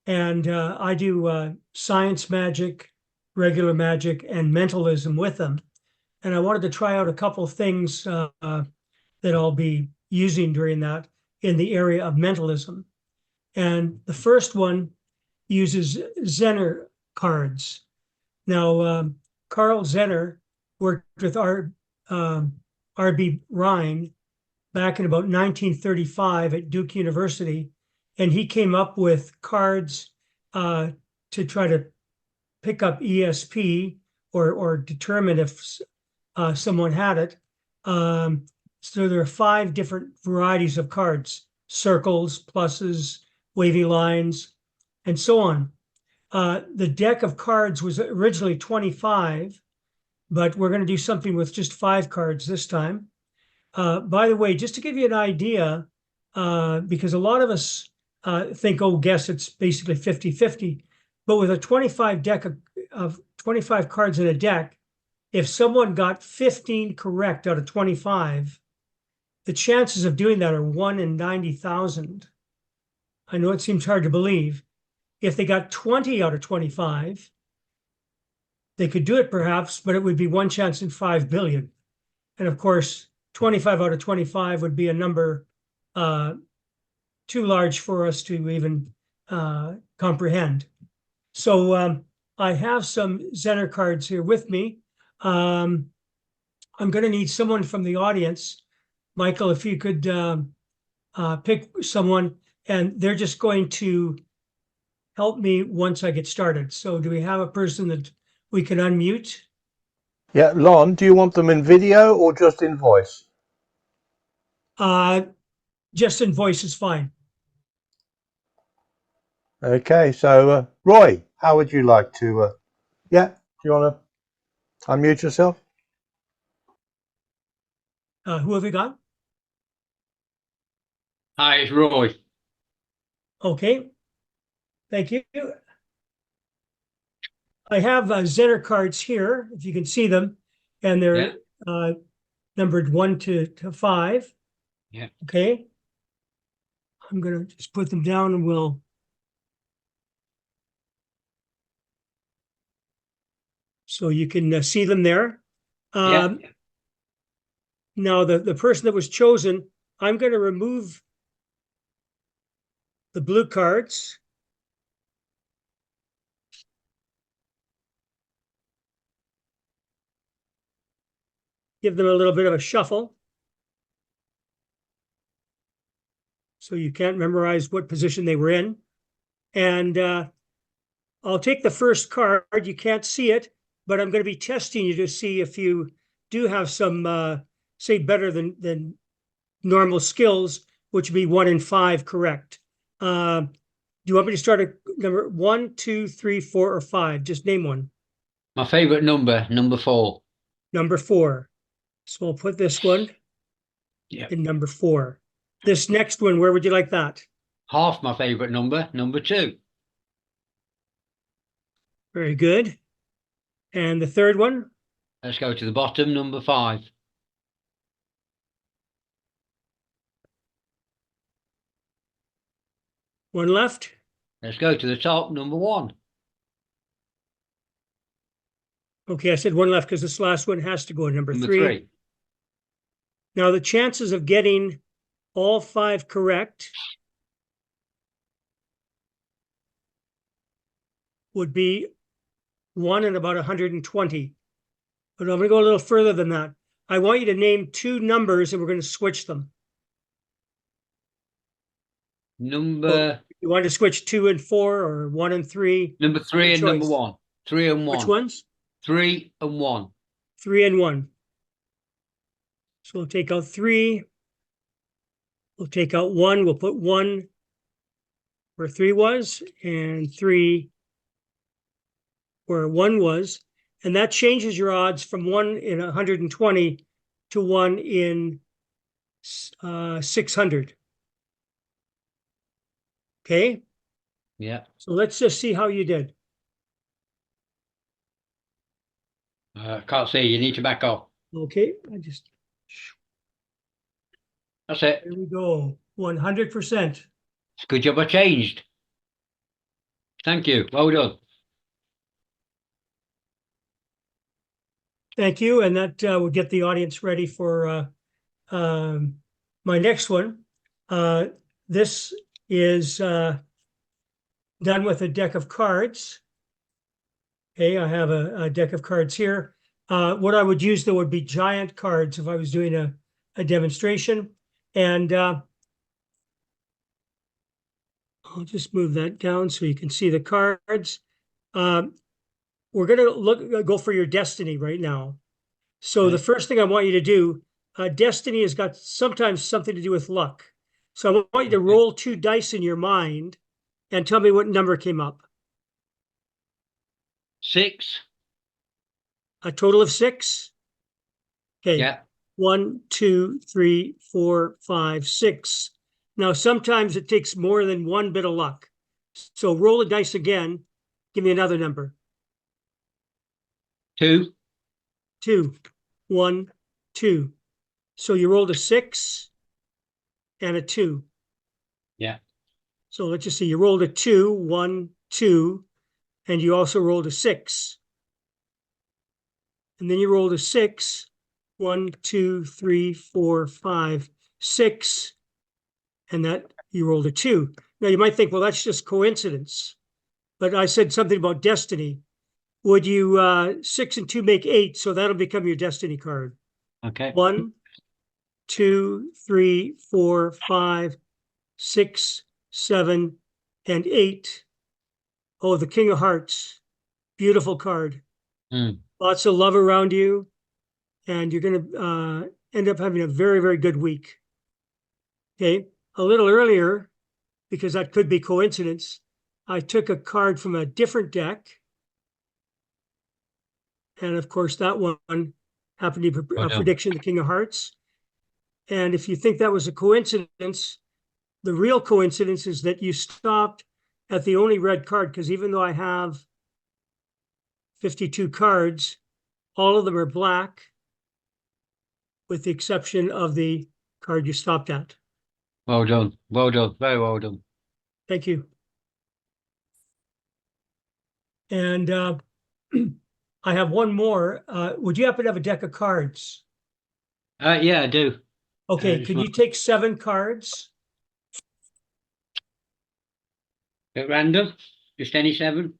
S6: And I do science magic, regular magic, and mentalism with them. And I wanted to try out a couple of things that I'll be using during that in the area of mentalism. And the first one uses Zener cards. Now, Carl Zener worked with R.B. Rhine back in about 1935 at Duke University, and he came up with cards to try to pick up ESP or determine if someone had it. So there are 5 different varieties of cards: circles, pluses, wavy lines, and so on. The deck of cards was originally 25, but we're going to do something with just 5 cards this time. By the way, just to give you an idea, because a lot of us think, oh, guess it's basically 50-50. But with a 25 deck of 25 cards in a deck, if someone got 15 correct out of 25, the chances of doing that are 1 in 90,000. I know it seems hard to believe. If they got 20 out of 25, they could do it perhaps, but it would be 1 chance in 5 billion. And of course, 25 out of 25 would be a number too large for us to even comprehend. So I have some Zener cards here with me. I'm going to need someone from the audience. Michael, if you could pick someone, and they're just going to help me once I get started. So do we have a person that we can unmute?
S7: Yeah, Lon, do you want them in video or just in voice?
S6: Just in voice is fine.
S7: Okay, so Roy, how would you like to? Yeah, do you want to unmute yourself?
S6: Who have we got?
S8: Hi, it's Roy.
S6: Okay, thank you. I have Zener cards here, if you can see them, and they're numbered 1 to 5.
S8: Yeah.
S6: Okay. I'm going to just put them down and we'll. So you can see them there.
S8: Yeah.
S6: Now, the person that was chosen, I'm going to remove the blue cards. Give them a little bit of a shuffle. So you can't memorize what position they were in. And I'll take the first card. You can't see it, but I'm going to be testing you to see if you do have some, say, better than normal skills, which would be 1 in 5 correct. Do you want me to start at number 1, 2, 3, 4, or 5? Just name one.
S8: My favorite number 4.
S6: Number 4. So I'll put this one in number 4. This next one, where would you like that?
S8: Half my favorite number 2.
S6: Very good. And the third one?
S8: Let's go to the bottom, number 5.
S6: One left.
S8: Let's go to the top, number 1.
S6: Okay, I said one left because this last one has to go in number 3. Now, the chances of getting all 5 correct would be 1 in about 120. But I'm going to go a little further than that. I want you to name 2 numbers and we're going to switch them.
S8: Number.
S6: You want to switch 2 and 4 or 1 and 3?
S8: Number 3 and number 1. 3 and 1.
S6: Which ones?
S8: 3 and 1.
S6: 3 and 1. So we'll take out 3. We'll take out 1. We'll put 1 where 3 was and 3 where 1 was. And that changes your odds from 1 in 120 to 1 in 600. Okay?
S8: Yeah.
S6: So let's just see how you did.
S8: Can't see. You need to back off.
S6: Okay,
S8: That's it.
S6: There we go. 100%.
S8: It's a good job I changed. Thank you. Well done.
S6: Thank you. And that will get the audience ready for my next one. This is done with a deck of cards. Okay, I have a deck of cards here. What I would use, though, would be giant cards if I was doing a demonstration. And I'll just move that down so you can see the cards. We're going to go for your destiny right now. So the first thing I want you to do destiny has got sometimes something to do with luck. So I want you to roll 2 dice in your mind and tell me what number came up.
S8: 6.
S6: A total of 6? Okay.
S8: Yeah.
S6: 1, 2, 3, 4, 5, 6. Now, sometimes it takes more than one bit of luck. So roll the dice again. Give me another number.
S8: 2.
S6: 2. 1, 2. So you rolled a 6 and a 2.
S8: Yeah.
S6: So let's just see. You rolled a 2, 1, 2, and you also rolled a 6. And then you rolled a 6, 1, 2, 3, 4, 5, 6, and that you rolled a 2. Now you might think, well, that's just coincidence. But I said something about destiny. Would you 6 and 2 make 8? So that'll become your destiny card.
S8: Okay.
S6: 1, 2, 3, 4, 5, 6, 7, and 8. Oh, the King of Hearts. Beautiful card.
S8: Mm.
S6: Lots of love around you. And you're going to end up having a very, very good week. Okay. A little earlier, because that could be coincidence, I took a card from a different deck. And of course, that one happened to be a prediction, the King of Hearts. And if you think that was a coincidence, the real coincidence is that you stopped at the only red card, because even though I have 52 cards, all of them are black, with the exception of the card you stopped at.
S8: Well done. Well done. Very well done.
S6: Thank you. And I have one more. Would you happen to have a deck of cards?
S8: Yeah, I do.
S6: Okay,
S8: just
S6: could you
S8: one-
S6: take 7 cards?
S8: At random? Just any 7?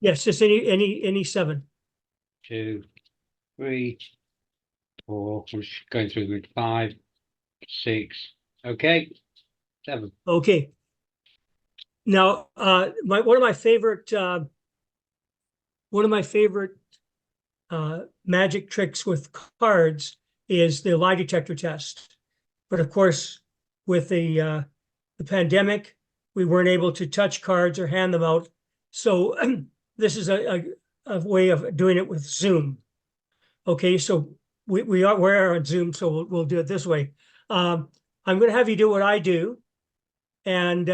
S6: Yes, just any 7.
S8: 2, 3, 4. I'm just going through with 5, 6. Okay. 7.
S6: Okay. Now, one of my favorite magic tricks with cards is the lie detector test. But of course, with the pandemic, we weren't able to touch cards or hand them out. So this is a way of doing it with Zoom. Okay, so we're on Zoom, so we'll do it this way. I'm going to have you do what I do, and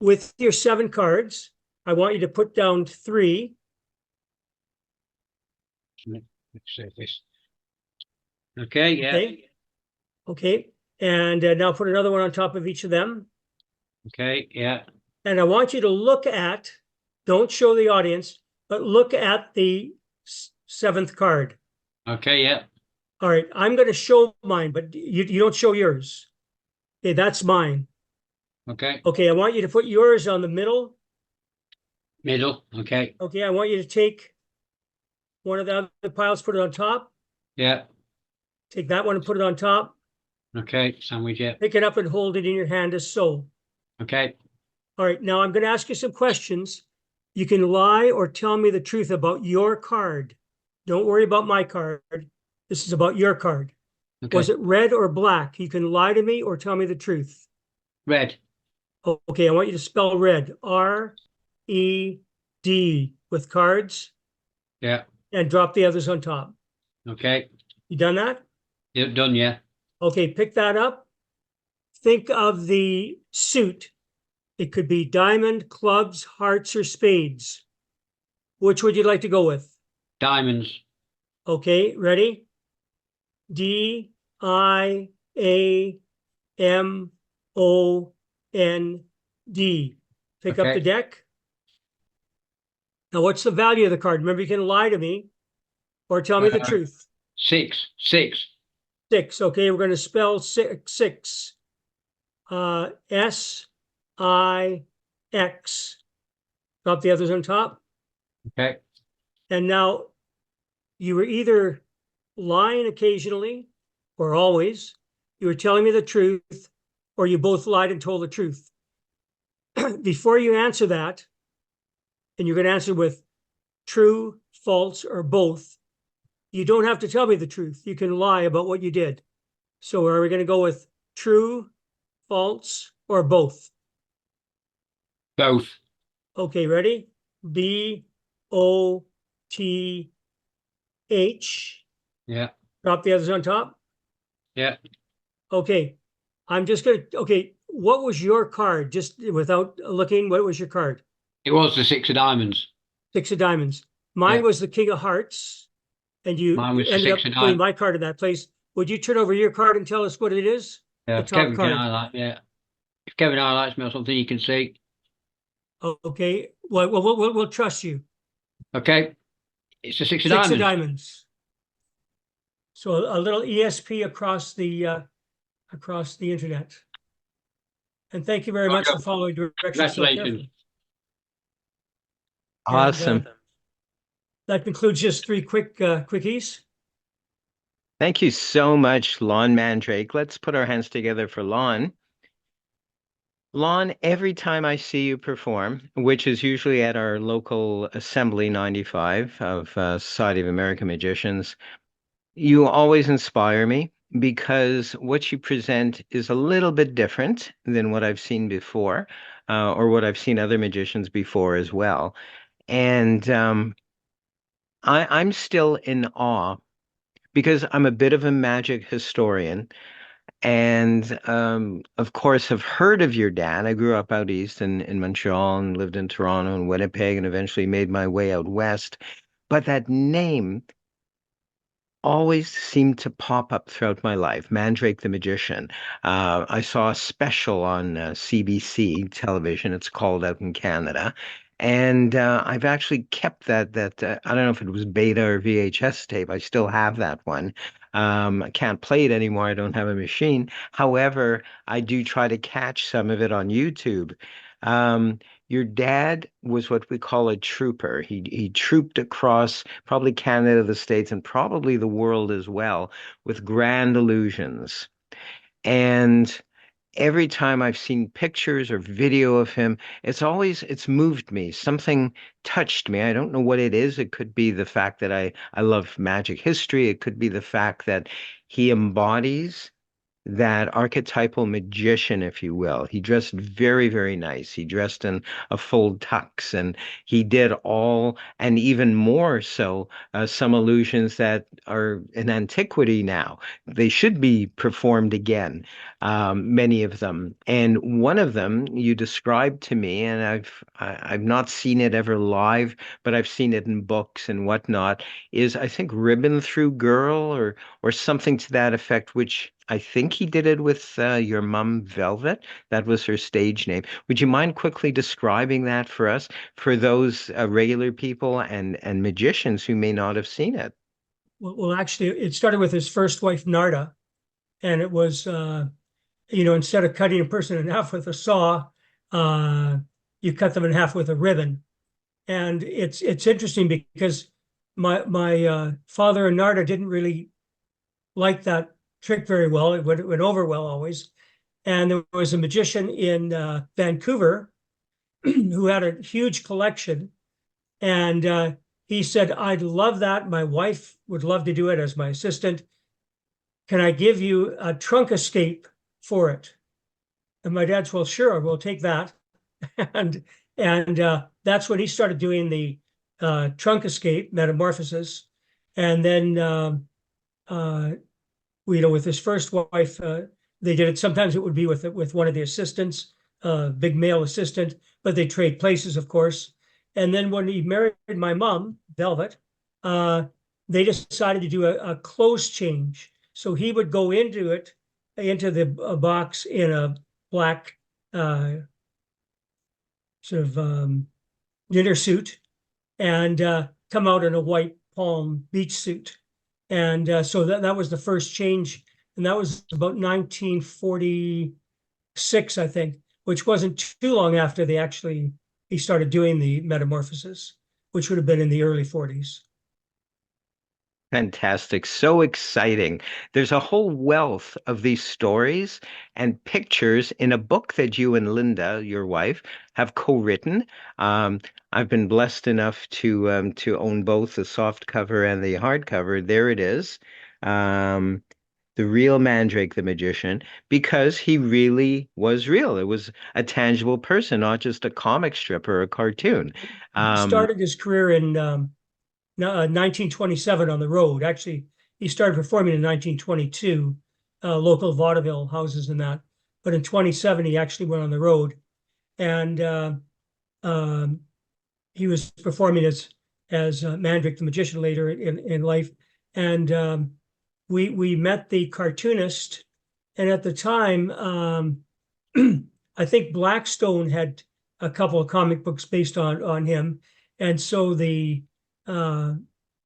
S6: with your 7 cards, I want you to put down 3.
S8: Let's see this. Okay, yeah.
S6: Okay. Okay. And now put another one on top of each of them.
S8: Okay, yeah.
S6: And I want you to look at, don't show the audience, but look at the 7th card.
S8: Okay, yeah.
S6: All right. I'm going to show mine, but you don't show yours. Okay, that's mine.
S8: Okay.
S6: Okay, I want you to put yours on the middle.
S8: Middle. Okay.
S6: Okay, I want you to take one of the other piles, put it on top.
S8: Yeah.
S6: Take that one and put it on top.
S8: Okay. Sandwich, yeah.
S6: Pick it up and hold it in your hand as so.
S8: Okay.
S6: All right, now I'm going to ask you some questions. You can lie or tell me the truth about your card. Don't worry about my card. This is about your card.
S8: Okay.
S6: Was it red or black? You can lie to me or tell me the truth.
S8: Red.
S6: Okay, I want you to spell red. R-E-D with cards.
S8: Yeah.
S6: And drop the others on top.
S8: Okay.
S6: You done that?
S8: Yeah, done, yeah.
S6: Okay, pick that up. Think of the suit. It could be diamond, clubs, hearts, or spades. Which would you like to go with?
S8: Diamonds.
S6: Okay, ready? D-I-A-M-O-N-D. Pick up
S8: Okay.
S6: the deck. Now, what's the value of the card? Remember, you can lie to me or tell me the truth.
S8: 6.
S6: 6. Okay, we're going to spell six. S-I-X. Drop the others on top.
S8: Okay.
S6: And now you were either lying occasionally or always. You were telling me the truth, or you both lied and told the truth. Before you answer that, and you're going to answer with true, false, or both, You don't have to tell me the truth. You can lie about what you did. So are we going to go with true, false, or both?
S8: Both.
S6: Okay, ready? BOTH.
S8: Yeah.
S6: Drop the others on top.
S8: Yeah.
S6: Okay. I'm just going to, okay. What was your card? Just without looking, what was your card?
S8: It was the 6 of diamonds.
S6: 6 of diamonds. Mine
S8: Yeah.
S6: was the King of Hearts, and you
S8: Mine was the
S6: ended up
S8: 6 of diamonds.
S6: putting my card in that place. Would you turn over your card and tell us what it is?
S8: Yeah.
S6: The
S8: If
S6: top
S8: Kevin can
S6: card.
S8: highlight, yeah. If Kevin highlights me or something, you can see.
S6: Okay. Well, we'll trust you.
S8: Okay. It's the 6 of
S6: 6 of
S8: diamonds.
S6: diamonds. So a little ESP across the internet. And thank you very much for following directions so
S8: Congratulations.
S6: carefully.
S1: Awesome.
S6: And, that concludes just 3 quick quickies.
S1: Thank you so much, Lon Mandrake. Let's put our hands together for Lon. Lon, every time I see you perform, which is usually at our local Assembly 95 of Society of American Magicians, you always inspire me because what you present is a little bit different than what I've seen before, or what I've seen other magicians before as well. And I'm still in awe because I'm a bit of a magic historian. And of course, have heard of your dad. I grew up out east in Montreal and lived in Toronto and Winnipeg and eventually made my way out west. But that name always seemed to pop up throughout my life. Mandrake the Magician. I saw a special on CBC television. It's called out in Canada. And I've actually kept that I don't know if it was beta or VHS tape. I still have that one. I can't play it anymore. I don't have a machine. However, I do try to catch some of it on YouTube. Um, your dad was what we call a trooper. He trooped across probably Canada, the States, and probably the world as well with grand illusions. And every time I've seen pictures or video of him, it's moved me. Something touched me. I don't know what it is. It could be the fact that I love magic history. It could be the fact that he embodies that archetypal magician, if you will. He dressed very, very nice. He dressed in a full tux, and he did all, and even more so, some illusions that are in antiquity now. They should be performed again, many of them. And one of them you described to me, and I've not seen it ever live, but I've seen it in books and whatnot, is I think Ribbon Through Girl or something to that effect, which I think he did it with your mum, Velvet. That was her stage name. Would you mind quickly describing that for us, for those regular people and magicians who may not have seen it?
S6: Well, actually, it started with his first wife, Narda, and it was, instead of cutting a person in half with a saw, you cut them in half with a ribbon. And it's interesting because my father and Narda didn't really like that trick very well. It went over well always. And there was a magician in Vancouver who had a huge collection. And he said, I'd love that. My wife would love to do it as my assistant. Can I give you a trunk escape for it? And my dad's, well, sure, we'll take that. and that's when he started doing the trunk escape metamorphosis. And then with his first wife, they did it. Sometimes it would be with one of the assistants, big male assistant, but they trade places, of course. And then when he married my mom, Velvet, they decided to do a clothes change. So he would go into the box in a black sort of dinner suit and come out in a white palm beach suit. And so that was the first change. And that was about 1946, I think, which wasn't too long after he started doing the metamorphosis, which would have been in the early 40s.
S1: Fantastic. So exciting. There's a whole wealth of these stories and pictures in a book that you and Linda, your wife, have co-written. Um, I've been blessed enough to own both the soft cover and the hardcover. There it is. Um, The Real Mandrake the Magician, because he really was real. It was a tangible person, not just a comic strip or a cartoon.
S6: He
S1: Um,
S6: started his career in 1927 on the road. Actually, he started performing in 1922, local vaudeville houses and that. But in 27, he actually went on the road, and um, he was performing as Mandrake the Magician later in life. And we met the cartoonist, and at the time, I think Blackstone had a couple of comic books based on him, and so the uh,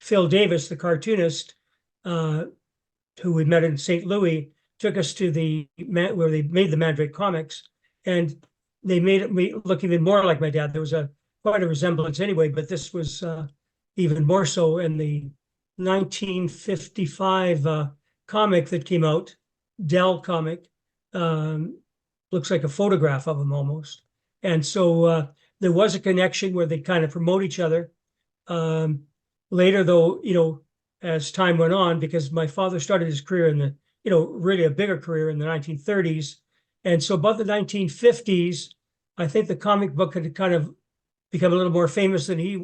S6: Phil Davis, the cartoonist, uh, who we met in St. Louis, took us to where they made the Mandrake comics, and they made me look even more like my dad. There was quite a resemblance anyway, but this was even more so in the 1955 comic that came out, Dell comic. Um, Looks like a photograph of him almost. And so there was a connection where they kind of promote each other. Later, though, as time went on, because my father started his career in the, really a bigger career in the 1930s. And so about the 1950s, I think the comic book had kind of become a little more famous than he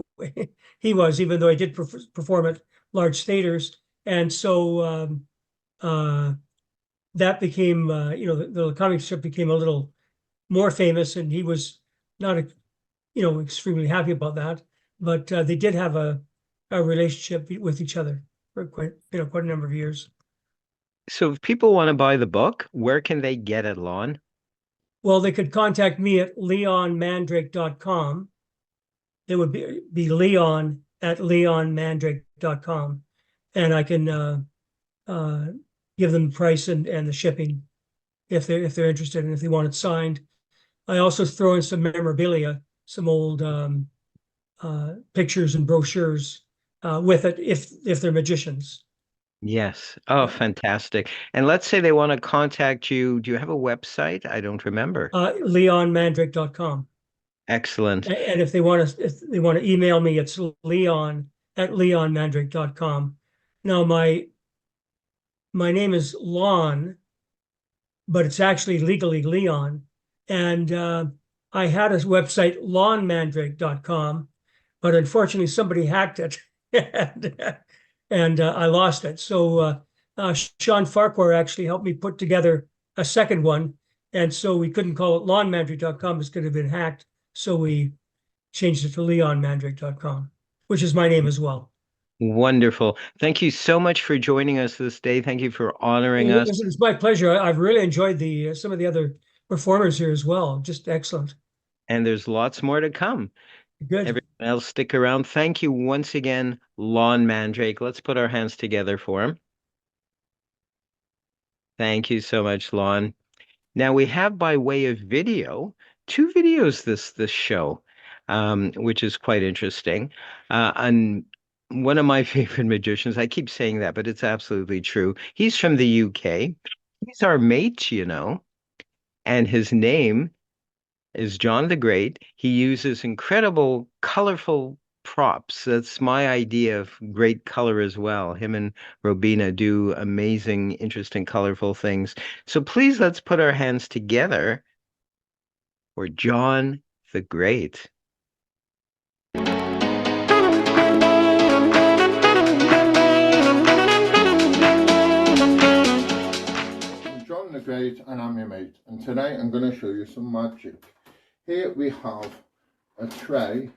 S6: was, even though he did perform at large theaters. And so that became, the comic strip became a little more famous, and he was not, extremely happy about that. But they did have a relationship with each other for quite a number of years.
S1: so if people want to buy the book, where can they get it, Lon?
S6: Well, they could contact me at leonmandrake.com. It would be Leon at leonmandrake.com, and I can give them the price and the shipping if they're interested and if they want it signed. I also throw in some memorabilia, some old pictures and brochures with it if they're magicians.
S1: Yes. Oh, fantastic. And let's say they want to contact you. Do you have a website? I don't remember.
S6: Leonmandrake.com.
S1: Excellent.
S6: And if they want to email me, it's Leon at leonmandrake.com. Now my name is Lon, but it's actually legally Leon. And I had a website, lawnmandrake.com, but unfortunately somebody hacked it and I lost it. So Sean Farquhar actually helped me put together a second one. And so we couldn't call it lawnmandrake.com. It could have been hacked. So we changed it to leonmandrake.com, which is my name as well.
S1: Wonderful. Thank you so much for joining us this day. Thank you for honoring us.
S6: Listen, it's my pleasure. I've really enjoyed some of the other performers here as well. Just excellent.
S1: And there's lots more to come.
S6: Good.
S1: Everyone else, stick around. Thank you once again, Lon Mandrake. Let's put our hands together for him. Thank you so much, Lon. Now we have by way of video, two videos this show, which is quite interesting. And one of my favorite magicians, I keep saying that, but it's absolutely true. He's from the UK. He's our mate, and his name is John the Great. He uses incredible, colorful props. That's my idea of great color as well. Him and Robina do amazing, interesting, colorful things. So please let's put our hands together for John the Great.
S9: I'm John the Great and I'm your mate, and today I'm going to show you some magic. Here we have a tray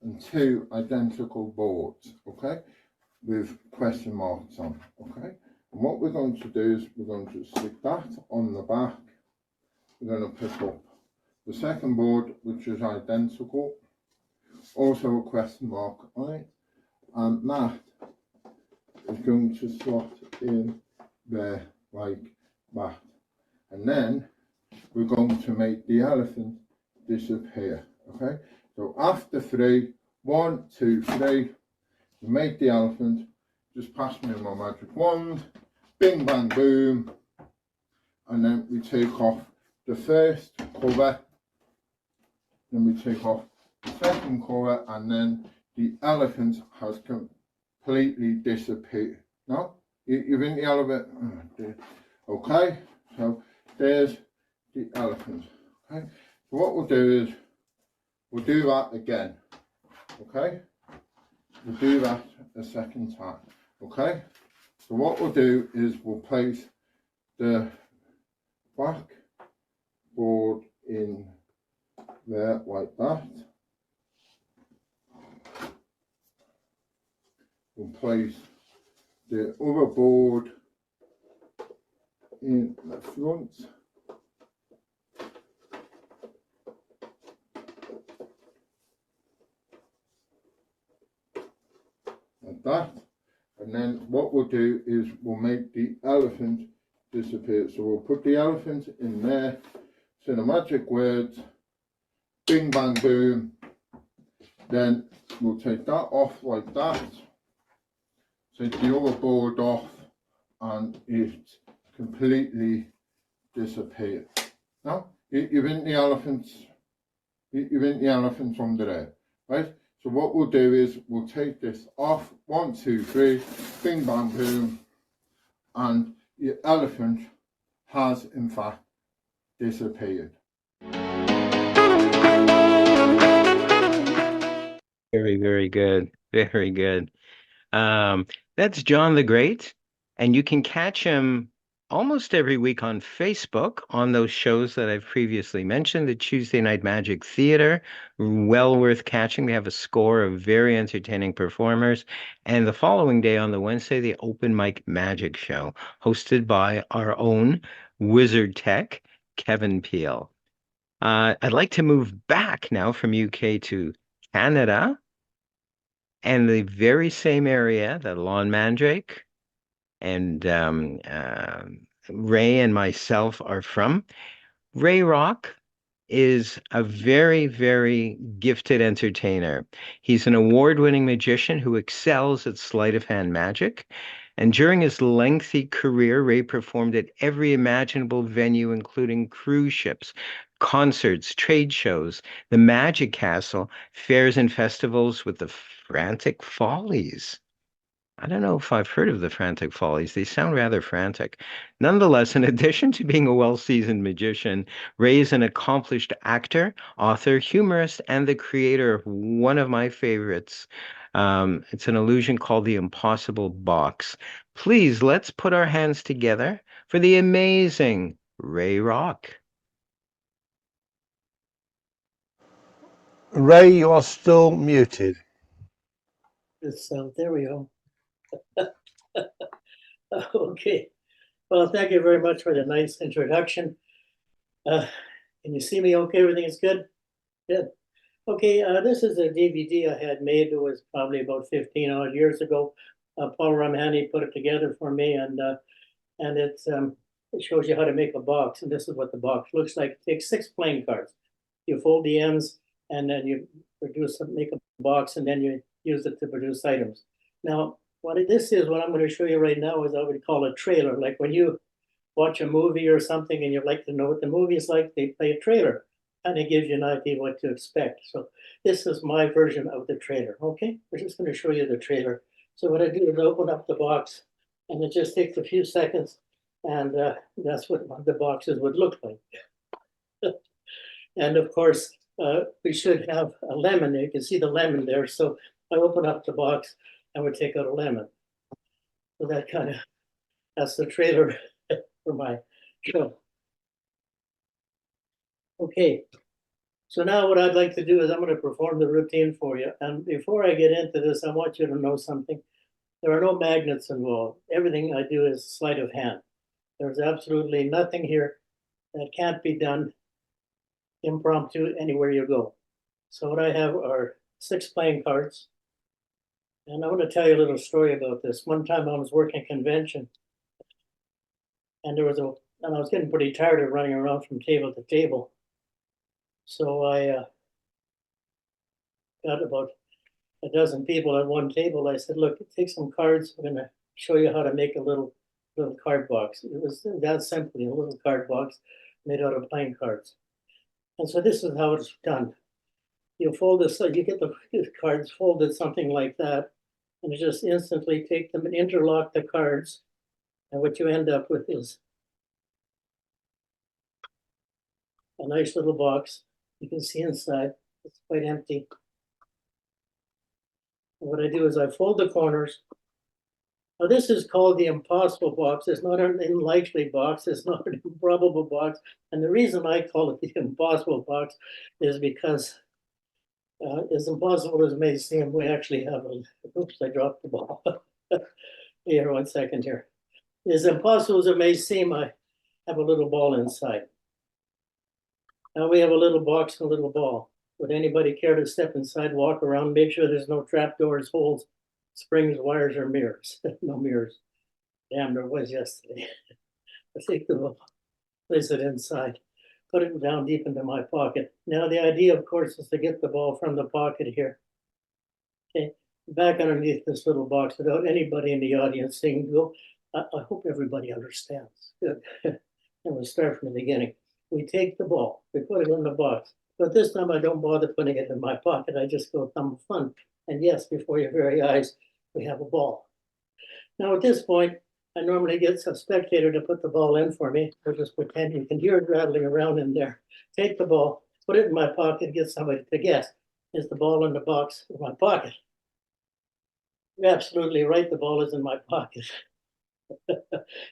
S9: and two identical boards, okay, with question marks on, okay. And what we're going to do is we're going to stick that on the back. We're going to pick up the second board, which is identical, also a question mark on it, and that is going to slot in there like that. And then we're going to make the elephant disappear, okay. So after 3, 1, 2, 3, you make the elephant just pass me my magic wand, bing bang boom, and then we take off the first cover, then we take off the second cover, and then the elephant has completely disappeared. No? You've in the elephant. Okay, so there's the elephant. Okay, so what we'll do is we'll do that again. Okay, we'll do that a second time. Okay, so what we'll do is we'll place the back board in there like that. We'll place the other board in the front. Like that. And then what we'll do is we'll make the elephant disappear. So we'll put the elephant in there. So the magic words, bing bang boom. Then we'll take that off like that. Take the other board off and it completely disappeared. Now you've in the elephants. You've in the elephants under there, right? So what we'll do is we'll take this off. 1, 2, 3, bing bang boom, and the elephant has in fact disappeared.
S1: Very, very good. Very good. That's John the Great, and you can catch him almost every week on Facebook on those shows that I've previously mentioned, the Tuesday Night Magic Theater, well worth catching. They have a score of very entertaining performers. And the following day on the Wednesday, the Open Mic Magic Show, hosted by our own Wizard Tech, Kevin Peel. I'd like to move back now from UK to Canada and the very same area that Lon Mandrake and Ray and myself are from. Ray Rock is a very, very gifted entertainer. He's an award-winning magician who excels at sleight of hand magic. And during his lengthy career, Ray performed at every imaginable venue, including cruise ships, concerts, trade shows, the Magic Castle, fairs and festivals with the Frantic Follies. I don't know if I've heard of the Frantic Follies. They sound rather frantic. Nonetheless, in addition to being a well-seasoned magician, Ray is an accomplished actor, author, humorist, and the creator of one of my favorites. It's an illusion called The Impossible Box. Please, let's put our hands together for the amazing Ray Rock.
S7: Ray, you are still muted.
S10: There we go. Okay. Well, thank you very much for the nice introduction. Can you see me okay? Everything is good? Good. Okay, this is a DVD I had made. It was probably about 15 odd years ago. Paul Ramhani put it together for me, and it shows you how to make a box. And this is what the box looks like. Take 6 playing cards. You fold the ends, and then you make a box, and then you use it to produce items. Now, what I'm going to show you right now is I would call a trailer. Like when you watch a movie or something and you'd like to know what the movie is like, they play a trailer. And it gives you an idea what to expect. So this is my version of the trailer, okay? We're just gonna show you the trailer. So what I do is open up the box, and it just takes a few seconds, and that's what the boxes would look like. And of course, we should have a lemon. You can see the lemon there. So I open up the box and we take out a lemon. So that's the trailer for my show. Okay, so now what I'd like to do is I'm going to perform the routine for you. And before I get into this, I want you to know something. There are no magnets involved. Everything I do is sleight of hand. There's absolutely nothing here that can't be done impromptu anywhere you go. So what I have are 6 playing cards. And I want to tell you a little story about this. One time I was working a convention, and I was getting pretty tired of running around from table to table. So I got about a dozen people at one table. I said, look, take some cards. I'm going to show you how to make a little card box. It was that simply a little card box made out of playing cards. And so this is how it's done. You fold this, so you get the cards folded something like that, and you just instantly take them and interlock the cards. And what you end up with is a nice little box. You can see inside, it's quite empty. And what I do is I fold the corners. Now this is called the impossible box. It's not an unlikely box. It's not an improbable box. And the reason I call it the impossible box is because as impossible as it may seem, we actually have a, oops, I dropped the ball. Here, 1 second here. As impossible as it may seem, I have a little ball inside. Now we have a little box and a little ball. Would anybody care to step inside, walk around, make sure there's no trapdoors, holes, springs, wires, or mirrors? No mirrors. Damn, there was yesterday. I take the ball, place it inside, put it down deep into my pocket. Now the idea, of course, is to get the ball from the pocket here. Okay, back underneath this little box without anybody in the audience seeing. Go. I hope everybody understands. Good. And we'll start from the beginning. We take the ball, we put it in the box, but this time I don't bother putting it in my pocket. I just go thumb fun. And yes, before your very eyes, we have a ball. Now at this point, I normally get a spectator to put the ball in for me. Or just pretend you can hear it rattling around in there. Take the ball, put it in my pocket, get somebody to guess. Is the ball in the box in my pocket? You're absolutely right, the ball is in my pocket.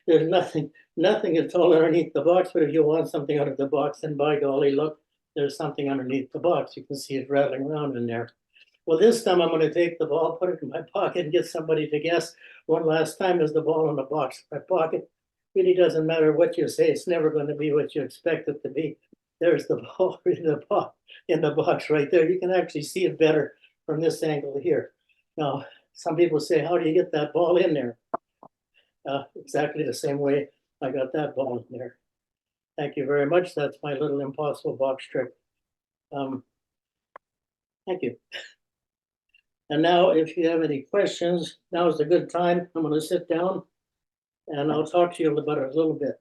S10: There's nothing at all underneath the box, but if you want something out of the box, then by golly, look, there's something underneath the box. You can see it rattling around in there. Well, this time I'm going to take the ball, put it in my pocket, and get somebody to guess one last time, is the ball in the box in my pocket. Really doesn't matter what you say. It's never going to be what you expect it to be. There's the ball in the box right there. You can actually see it better from this angle here. Now, some people say, how do you get that ball in there? Exactly the same way I got that ball in there. Thank you very much. That's my little impossible box trick. Thank you. And now, if you have any questions, now is a good time. I'm going to sit down and I'll talk to you about it a little bit.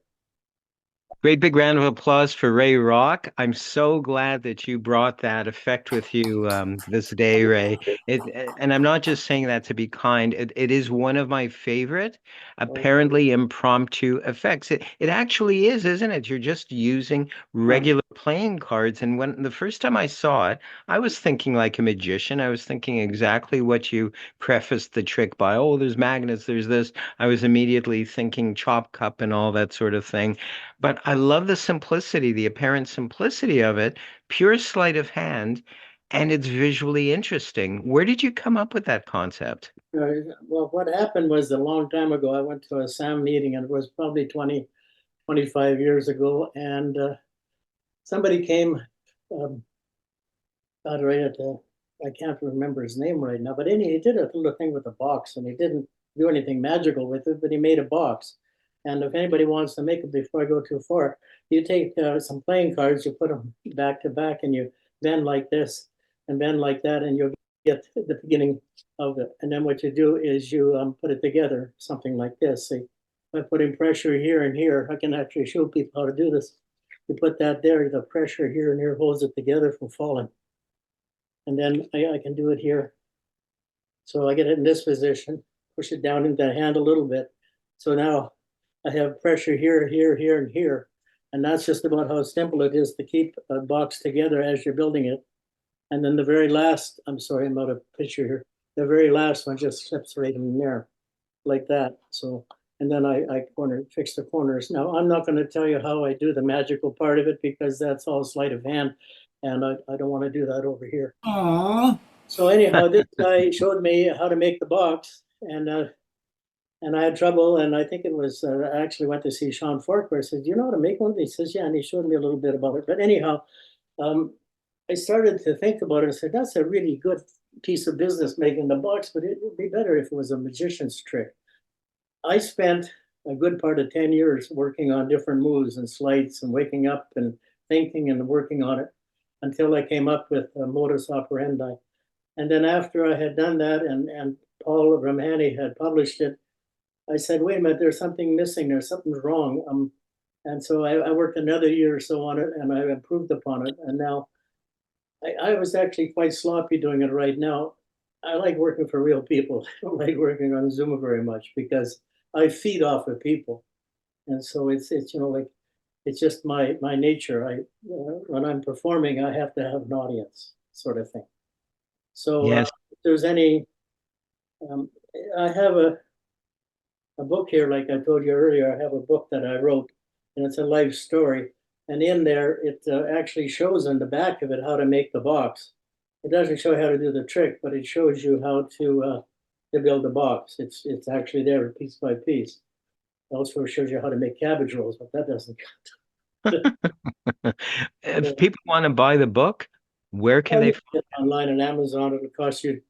S1: Great big round of applause for Ray Rock. I'm so glad that you brought that effect with you this day, Ray. And I'm not just saying that to be kind. It is one of my favorite, apparently impromptu effects. It actually is, isn't it? You're just using regular playing cards. And when the first time I saw it, I was thinking like a magician. I was thinking exactly what you prefaced the trick by. Oh, there's magnets, there's this. I was immediately thinking chop cup and all that sort of thing. But I love the simplicity, the apparent simplicity of it, pure sleight of hand, and it's visually interesting. Where did you come up with that concept?
S10: Well, what happened was a long time ago, I went to a SAM meeting, and it was probably 20, 25 years ago. And somebody came, right at the, I can't remember his name right now, but he did a little thing with a box, and he didn't do anything magical with it, but he made a box. And if anybody wants to make it before I go too far, you take some playing cards, you put them back to back, and you bend like this and bend like that, and you'll get the beginning of it. And then what you do is you put it together, something like this. See, by putting pressure here and here, I can actually show people how to do this. You put that there, the pressure here and here holds it together from falling. And then I can do it here. So I get it in this position, push it down into the hand a little bit. So now I have pressure here, here, here, and here. And that's just about how simple it is to keep a box together as you're building it. And then the very last, I'm sorry, I'm out of picture here. The very last one just slips right in there, like that. So, and then I fix the corners. Now, I'm not going to tell you how I do the magical part of it, because that's all sleight of hand. And I don't want to do that over here.
S3: Aww.
S10: So anyhow, this guy showed me how to make the box, and I had trouble, and I think it was, I actually went to see Sean Forker. I said, do you know how to make one? He says, yeah, and he showed me a little bit about it. But anyhow, I started to think about it and said, that's a really good piece of business, making the box, but it would be better if it was a magician's trick. I spent a good part of 10 years working on different moves and sleights and waking up and thinking and working on it until I came up with a modus operandi. And then after I had done that and Paul Ramani had published it, I said, wait a minute, there's something missing there, something's wrong. And so I worked another year or so on it and I improved upon it. And now I was actually quite sloppy doing it right now. I like working for real people. I don't like working on Zoom very much because I feed off of people. And so it's like, it's just my nature. When I'm performing, I have to have an audience sort of thing. So
S1: Yes.
S10: if there's any, I have a book here, like I told you earlier, I have a book that I wrote and it's a life story. And in there, it actually shows on the back of it how to make the box. It doesn't show how to do the trick, but it shows you how to build the box. It's actually there piece by piece. It also shows you how to make cabbage rolls, but that doesn't
S1: If people want to buy the book, where can they
S10: get it online on Amazon. It'll cost you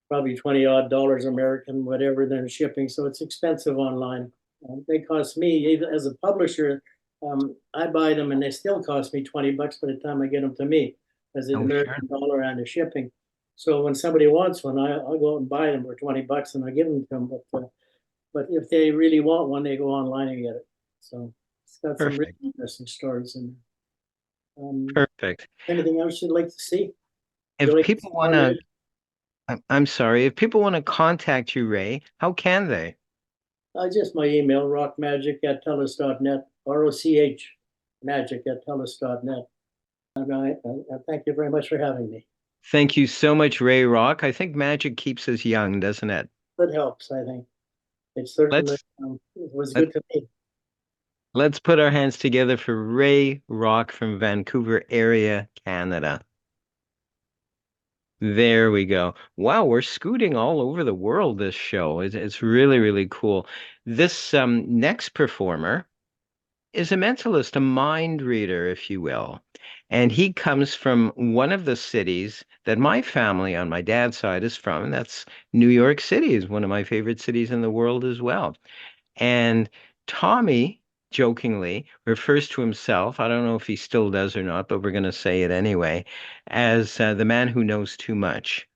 S10: probably $20 American, whatever, then shipping. So it's expensive online. They cost me, even as a publisher, I buy them and they still cost me $20 by the time I get them to me, as the American dollar and the shipping. So when somebody wants one, I'll go out and buy them for $20 and I give them to them. But if they really want one, they go online and get it. So it's got some really interesting stories in there.
S1: Perfect.
S10: Anything else you'd like to see?
S1: If people want to, I'm sorry, if people want to contact you, Ray, how can they?
S10: Just my email, rockmagic@telus.net, ROCH magic@telus.net. And I thank you very much for having me.
S1: Thank you so much, Ray Rock. I think magic keeps us young, doesn't it?
S10: It helps, I think. It certainly it was good to me.
S1: Let's put our hands together for Ray Rock from Vancouver area, Canada. There we go. Wow, we're scooting all over the world this show. It's really, really cool. This next performer is a mentalist, a mind reader, if you will. And he comes from one of the cities that my family on my dad's side is from, and that's New York City, is one of my favorite cities in the world as well. And Tommy jokingly refers to himself, I don't know if he still does or not, but we're going to say it anyway, as the man who knows too much.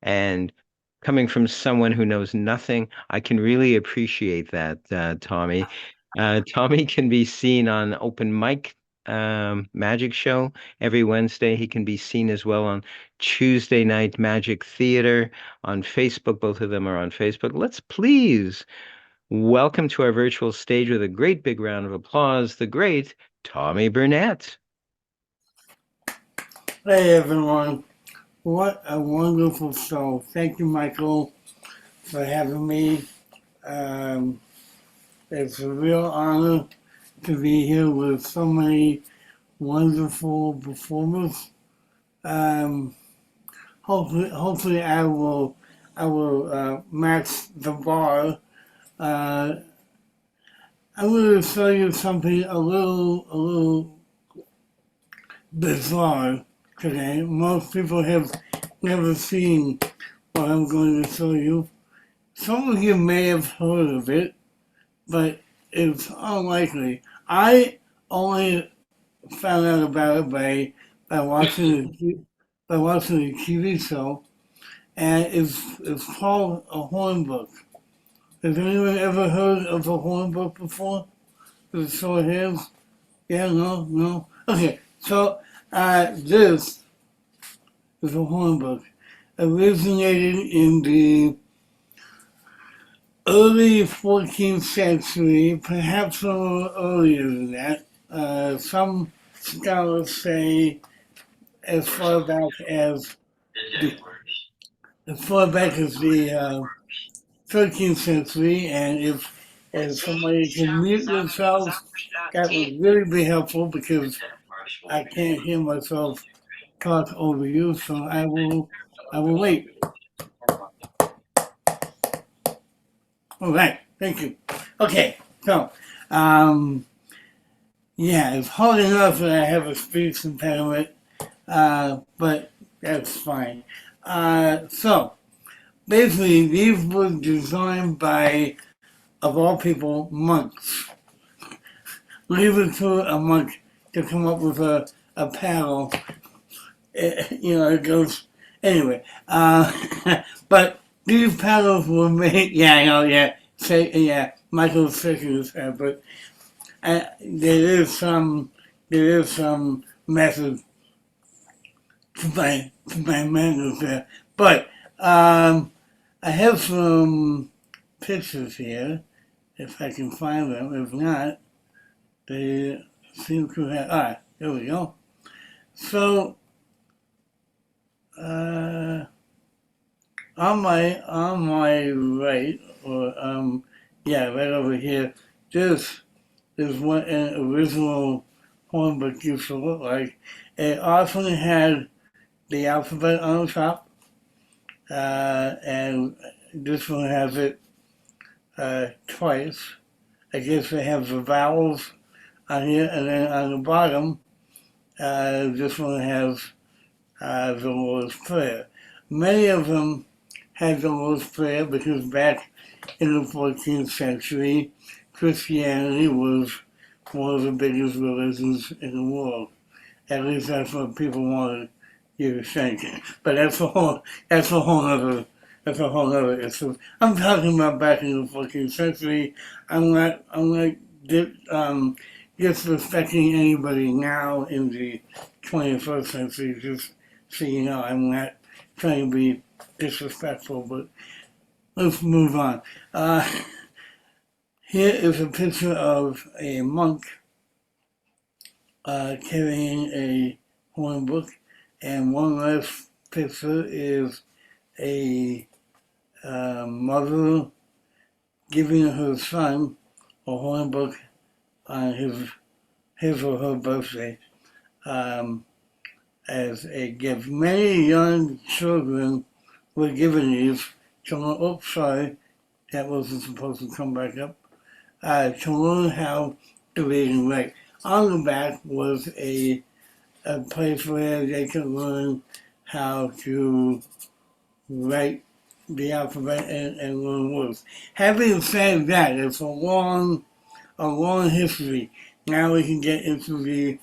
S1: And coming from someone who knows nothing, I can really appreciate that, Tommy. Tommy can be seen on Open Mic Magic Show every Wednesday. He can be seen as well on Tuesday Night Magic Theater on Facebook. Both of them are on Facebook. Let's please welcome to our virtual stage with a great big round of applause, the great Tommy Burnett.
S11: Hey everyone, what a wonderful show. Thank you, Michael, for having me. It's a real honor to be here with so many wonderful performers. Hopefully I will match the bar. I'm going to show you something a little bizarre today. Most people have never seen what I'm going to show you. Some of you may have heard of it, but it's unlikely. I only found out about it by watching a TV show, and it's called a hornbook. Has anyone ever heard of a hornbook before? Does it show of hands? Yeah, no? Okay, so this is a hornbook. Originated in the early 14th century, perhaps a little earlier than that. Some scholars say as far back as the 13th century, and if somebody can mute themselves, that would really be helpful because I can't hear myself talk over you, so I will wait. All right, thank you. Okay, so, yeah, it's hard enough that I have a speech impediment, but that's fine. So, basically, these were designed by, of all people, monks. Leave it to a monk to come up with a paddle. It Anyway, but these paddles were made. Yeah, I know. Yeah, yeah. Michael's shaking his head, but there is some method to my madness there. But I have some pictures here, if I can find them. If not, they seem to have. There we go. So on my right, or yeah, right over here, this is what an original hornbook used to look like. It often had the alphabet on the top, and this one has it twice. I guess it has the vowels on here, and then on the bottom, this one has the Lord's Prayer. Many of them had the Lord's Prayer because back in the 14th century, Christianity was one of the biggest religions in the world. At least that's what people wanted you to think. But that's a whole other issue. I'm talking about back in the 14th century. I'm not disrespecting anybody now in the 21st century. Just so you know, I'm not trying to be disrespectful, but let's move on. Here is a picture of a monk carrying a hornbook, and one last picture is a mother giving her son a hornbook on his or her birthday as a gift. Many young children were given these to learn, oops, sorry, that wasn't supposed to come back up, to learn how to read and write. On the back was a place where they could learn how to write the alphabet and learn words. Having said that, it's a long history. Now we can get into the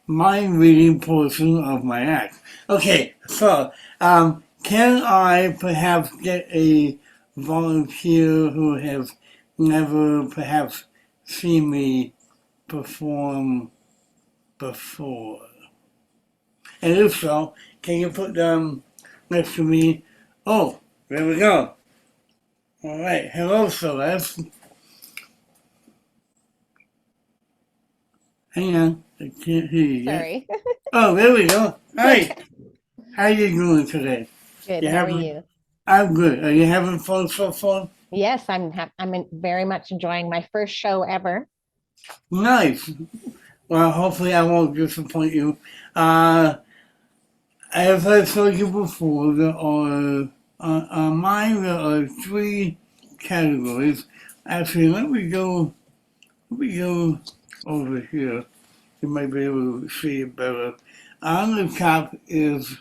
S11: mind reading portion of my act. Okay, so can I perhaps get a volunteer who has never perhaps seen me perform before? And if so, can you put them next to me? Oh, there we go. All right. Hello, Celeste. Hang on. I can't hear you yet.
S12: Sorry.
S11: Oh, there we go. Hi. How you doing today?
S12: Good.
S11: You
S12: How are
S11: having-
S12: you?
S11: I'm good. Are you having fun so far?
S12: Yes, I'm very much enjoying my first show ever.
S11: Nice. Well, hopefully I won't disappoint you. As I told you before, there are on mine there are 3 categories. Actually, let me go over here. You might be able to see it better. On the top is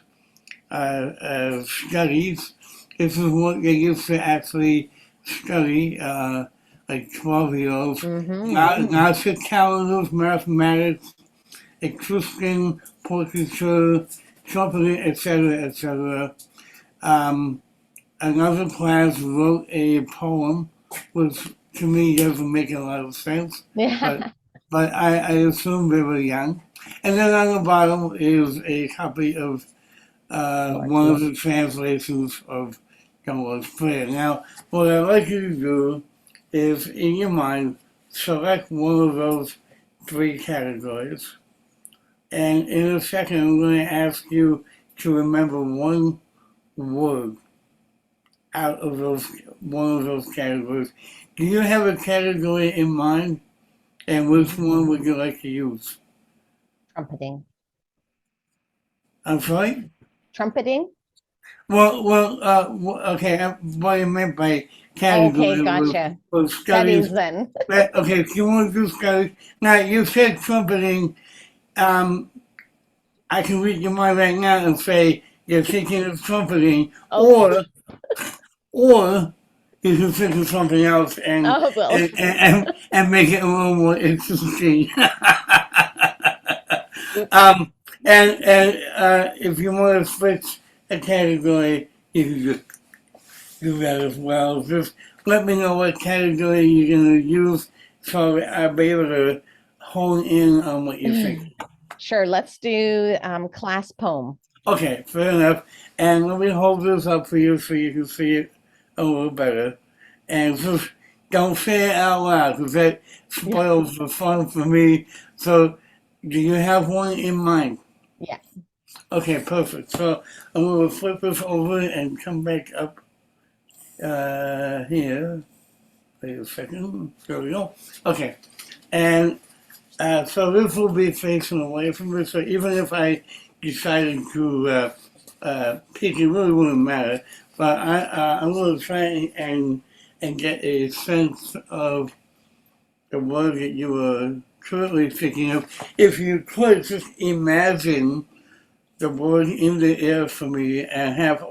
S11: studies. This is what they used to actually study, like 12-year-olds.
S12: Mm-hmm.
S11: Nazi calendars, mathematics, Etruscan, portraiture, trumpeting, etc., etc. Another class wrote a poem, which to me doesn't make a lot of sense,
S12: Yeah.
S11: but I assume they were young. And then on the bottom is a copy of one of the translations of the Lord's Prayer. Now, what I'd like you to do is, in your mind, select one of those 3 categories. And in a second, I'm going to ask you to remember one word out of one of those categories. Do you have a category in mind? And which one would you like to use?
S12: Trumpeting.
S11: I'm sorry?
S12: Trumpeting?
S11: Okay. What I meant by category
S12: Okay, gotcha.
S11: was
S12: Studies
S11: studies.
S12: then.
S11: Okay, if you want to do studies. Now, you said trumpeting. I can read your mind right now and say you're thinking of trumpeting,
S12: Oh.
S11: or you can think of something else and
S12: Oh, well.
S11: and make it a little more interesting. And if you want to switch a category, you can just do that as well. Just let me know what category you're going to use so I'll be able to hone in on what you think.
S12: Sure, let's do class poem.
S11: Okay, fair enough. And let me hold this up for you so you can see it a little better. And just don't say it out loud because that spoils the fun for me. So, do you have one in mind?
S12: Yeah.
S11: Okay, perfect. So, I'm going to flip this over and come back up here. Wait a second. There we go. Okay. And so this will be facing away from this. So even if I decided to pick, it really wouldn't matter. But I'm going to try and get a sense of the word that you were currently thinking of. If you could just imagine the word in the air for me and have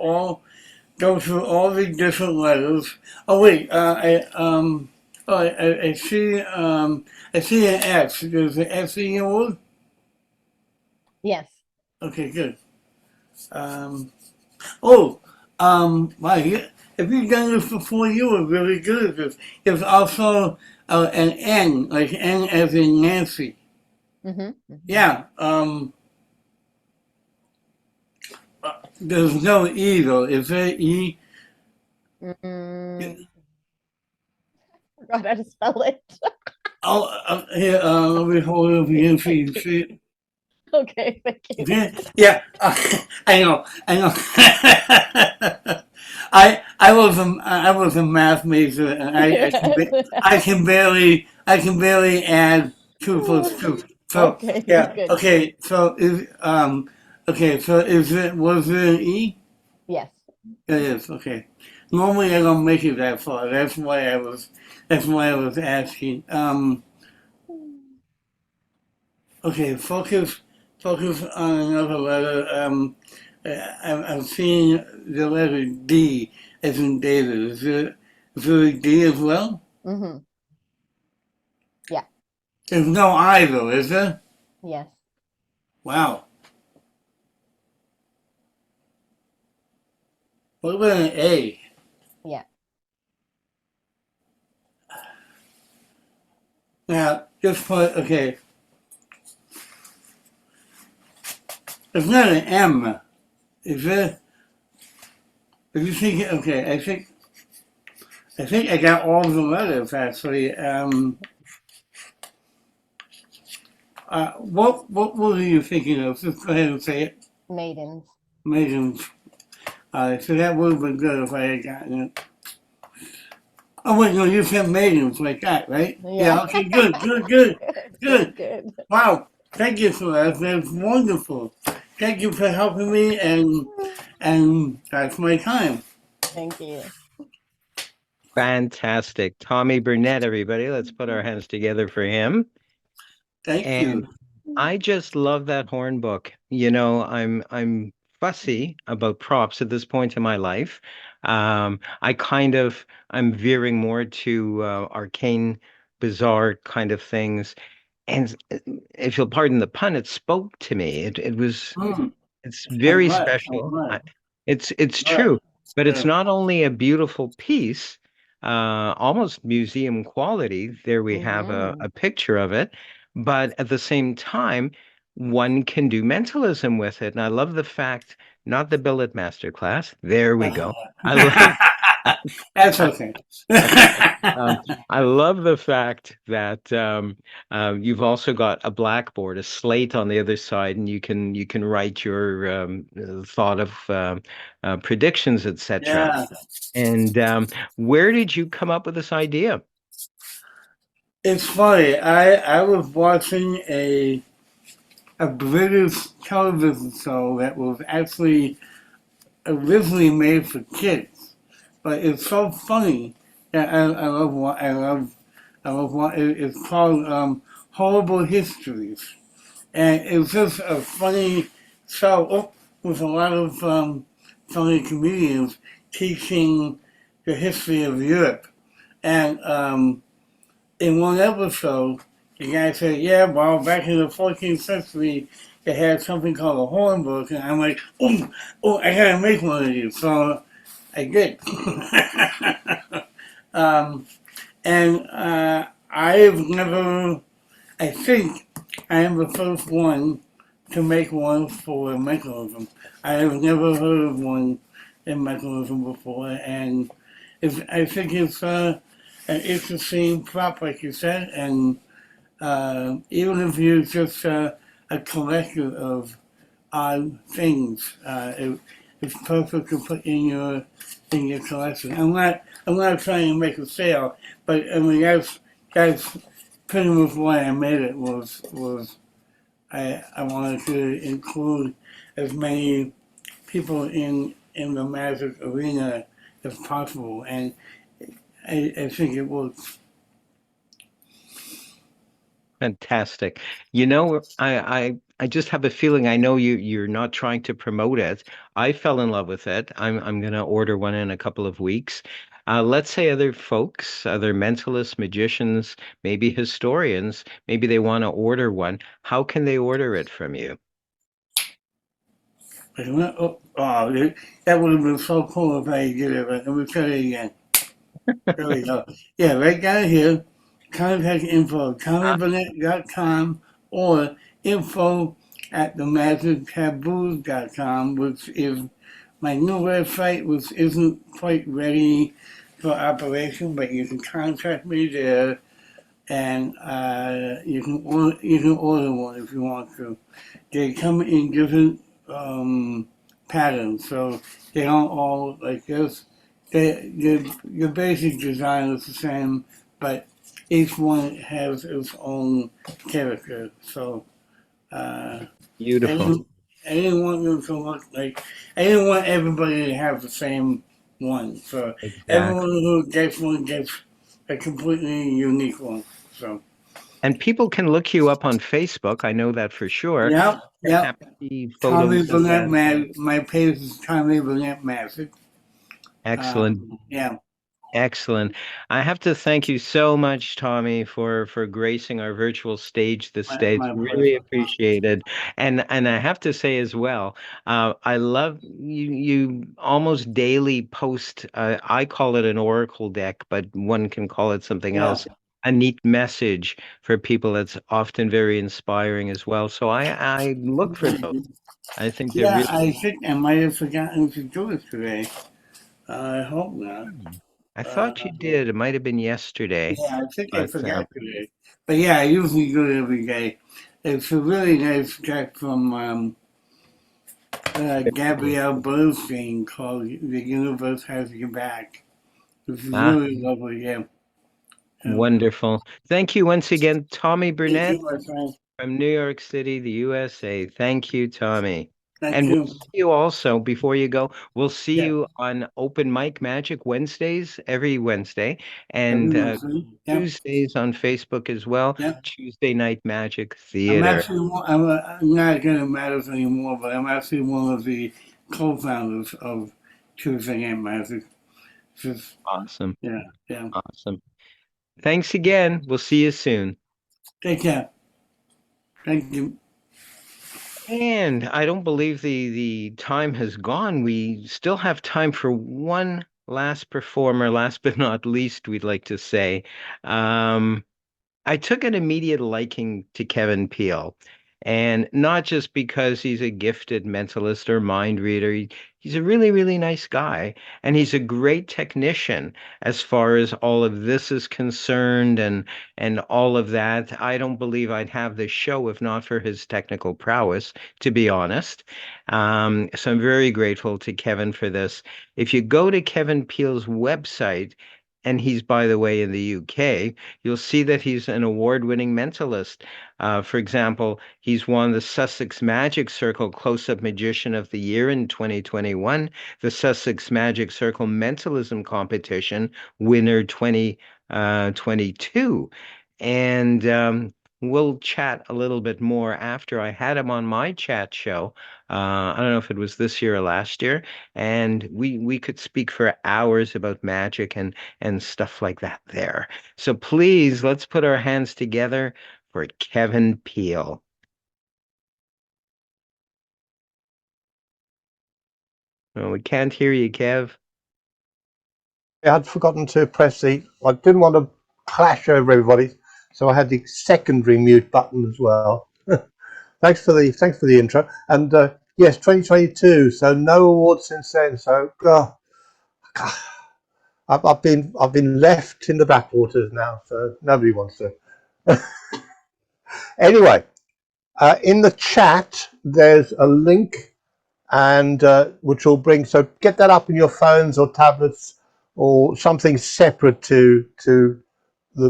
S11: go through all the different letters. Oh wait, I see. I see an S. There's an S in your word.
S12: Yes.
S11: Okay, good. Wow. If you've done this before, you were really good at this. There's also an N, like N as in Nancy. Yeah. There's no E though. Is there E?
S12: Forgot how to spell it.
S11: Here, let me hold it up again so you can see it.
S12: Okay, thank you.
S11: Okay. Yeah, I know. I was a math major, and I can barely add 2 plus 2. So
S12: Okay,
S11: yeah,
S12: good.
S11: okay. So was it an E?
S12: Yes.
S11: It is, okay. Normally I don't make it that far. That's why I was asking. Okay, focus on another letter. I'm seeing the letter D as in David. Is there a D as well?
S12: Yeah.
S11: There's no I though, is there?
S12: Yes.
S11: Wow. What about an A?
S12: Yeah.
S11: Now, just put, okay. It's not an M, is it? If you think, okay, I think I got all the letters actually. What were you thinking of? Just go ahead and say it.
S12: Maidens.
S11: Maidens. So that would have been good if I had gotten it. Oh wait, no, you said maidens like that, right?
S12: Yeah.
S11: Okay, good.
S12: Good.
S11: Wow, thank you for that. That's wonderful. Thank you for helping me, and that's my time.
S12: Thank you.
S1: Fantastic. Tommy Burnett, everybody. Let's put our hands together for him.
S11: Thank
S1: And
S11: you.
S1: I just love that horn book. I'm fussy about props at this point in my life. I'm veering more to arcane, bizarre kind of things. And if you'll pardon the pun, it spoke to me. It's
S11: I'm
S1: very
S11: glad.
S1: special. It's
S11: Glad.
S1: true, but it's
S11: Yeah.
S1: not only a beautiful piece, almost museum quality. There we have a picture of it, but at the same time, one can do mentalism with it. And I love the fact, not the billet masterclass. There we go. I love
S11: That's okay.
S1: I love the fact that you've also got a blackboard, a slate on the other side, and you can write your thought of predictions, etc.
S11: Yeah.
S1: And where did you come up with this idea?
S11: It's funny. I was watching a British television show that was actually originally made for kids, but it's so funny that I love what it's called Horrible Histories, and it's just a funny show with a lot of funny comedians teaching the history of Europe, and in one episode, the guy said, yeah, well, back in the 14th century, they had something called a horn book, and I'm like, oh, I gotta make one of these. So I did. um, and I've never, I think I am the first one to make one for mechanism. I have never heard of one in mechanism before, and I think it's an interesting prop, like you said, and even if you're just a collector of odd things, it's perfect to put in your collection. I'm not trying to make a sale, but I mean that's pretty much why I made it was I wanted to include as many people in the magic arena as possible, and I think it works.
S1: Fantastic. You know, I just have a feeling I know you're not trying to promote it. I fell in love with it. I'm gonna order one in a couple of weeks. Let's say other folks, other mentalists, magicians, maybe historians, maybe they want to order one. How can they order it from you?
S11: That would have been so cool if I did it. But let me try it again. There we go. Yeah, right down here, contact info, TommyBurnett.com or info at themagictaboos.com, which is my new website, which isn't quite ready for operation, but you can contact me there, and you can order one if you want to. They come in different patterns, so they don't all like this. The basic design is the same, but each one has its own character. So uh, I
S1: Beautiful.
S11: didn't, I didn't want them to look like I didn't want everybody to have the same one. So everyone
S1: Exactly.
S11: who gets one gets a completely unique one. So
S1: And people can look you up on Facebook. I know that for sure.
S11: yep,
S1: There
S11: yep.
S1: happen to be
S11: Tommy
S1: photos of
S11: Burnett
S1: that.
S11: Mag. My page is Tommy Burnett Magic.
S1: Excellent.
S11: Yeah,
S1: Excellent. I have to thank you so much, Tommy, for gracing our virtual stage this day. It's
S11: my
S1: really
S11: pleasure.
S1: appreciated. And I have to say as well, I love you almost daily post, I call it an oracle deck, but one can call it something
S11: Yeah,
S1: else. A neat message for people that's often very inspiring as well. So I look for those. I think they're
S11: yeah.
S1: really.
S11: I think I might have forgotten to do it today. I hope not.
S1: I
S11: Uh,
S1: thought you did. It might have been yesterday,
S11: yeah, I think I
S1: but
S11: forgot today. But yeah, I usually do it every day. It's a really nice track from Gabrielle Bernstein called "The Universe Has Your Back." Which is
S1: ah,
S11: really lovely. Yeah. Yeah.
S1: wonderful. Thank you once again, Tommy
S11: Thank
S1: Burnett
S11: you, my friend.
S1: from New York City, the USA. Thank you, Tommy.
S11: Thank
S1: And we'll
S11: you.
S1: see you also before you go. We'll see
S11: Yeah.
S1: you on Open Mic Magic Wednesdays, every Wednesday, and
S11: Everyone, see? Yep.
S1: Tuesdays on Facebook as well.
S11: Yep.
S1: Tuesday Night Magic Theater.
S11: I'm not going to Matters anymore, but I'm actually one of the co-founders of Tuesday Night Magic. Just,
S1: Awesome.
S11: yeah, yeah.
S1: Awesome. Thanks again. We'll see you soon.
S11: Take care. Thank you.
S1: And I don't believe the time has gone. We still have time for one last performer, last but not least, we'd like to say. Um, I took an immediate liking to Kevin Peele, and not just because he's a gifted mentalist or mind reader. He's a really, really nice guy, and he's a great technician as far as all of this is concerned, and all of that. I don't believe I'd have this show if not for his technical prowess, to be honest. So I'm very grateful to Kevin for this. If you go to Kevin Peele's website, and he's, by the way, in the UK, you'll see that he's an award-winning mentalist. For example, he's won the Sussex Magic Circle Close-Up Magician of the Year in 2021, the Sussex Magic Circle Mentalism Competition winner 2022. And we'll chat a little bit more after. I had him on my chat show. I don't know if it was this year or last year, and we could speak for hours about magic and stuff like that there. So please, let's put our hands together for Kevin Peele. Oh, we can't hear you, Kev.
S7: I'd forgotten to press I didn't want to clash over everybody, so I had the secondary mute button as well. Thanks for the intro. And yes, 2022. So no awards since then. So I've been left in the backwaters now. So nobody wants to. Anyway, in the chat there's a link, and which will bring. So get that up in your phones or tablets or something separate to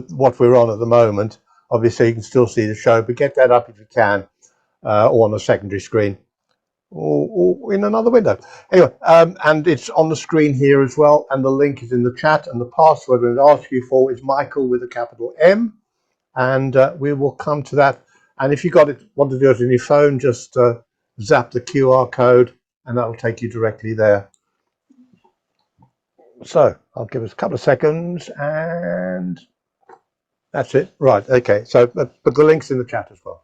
S7: what we're on at the moment. Obviously, you can still see the show, but get that up if you can, or on a secondary screen, or in another window. Anyway, and it's on the screen here as well, and the link is in the chat, and the password we're going to ask you for is Michael with a capital M, and we will come to that. And if you want to do it on your phone, just zap the QR code, and that will take you directly there. So I'll give us a couple of seconds, and that's it. Right. Okay. So, but the link's in the chat as well.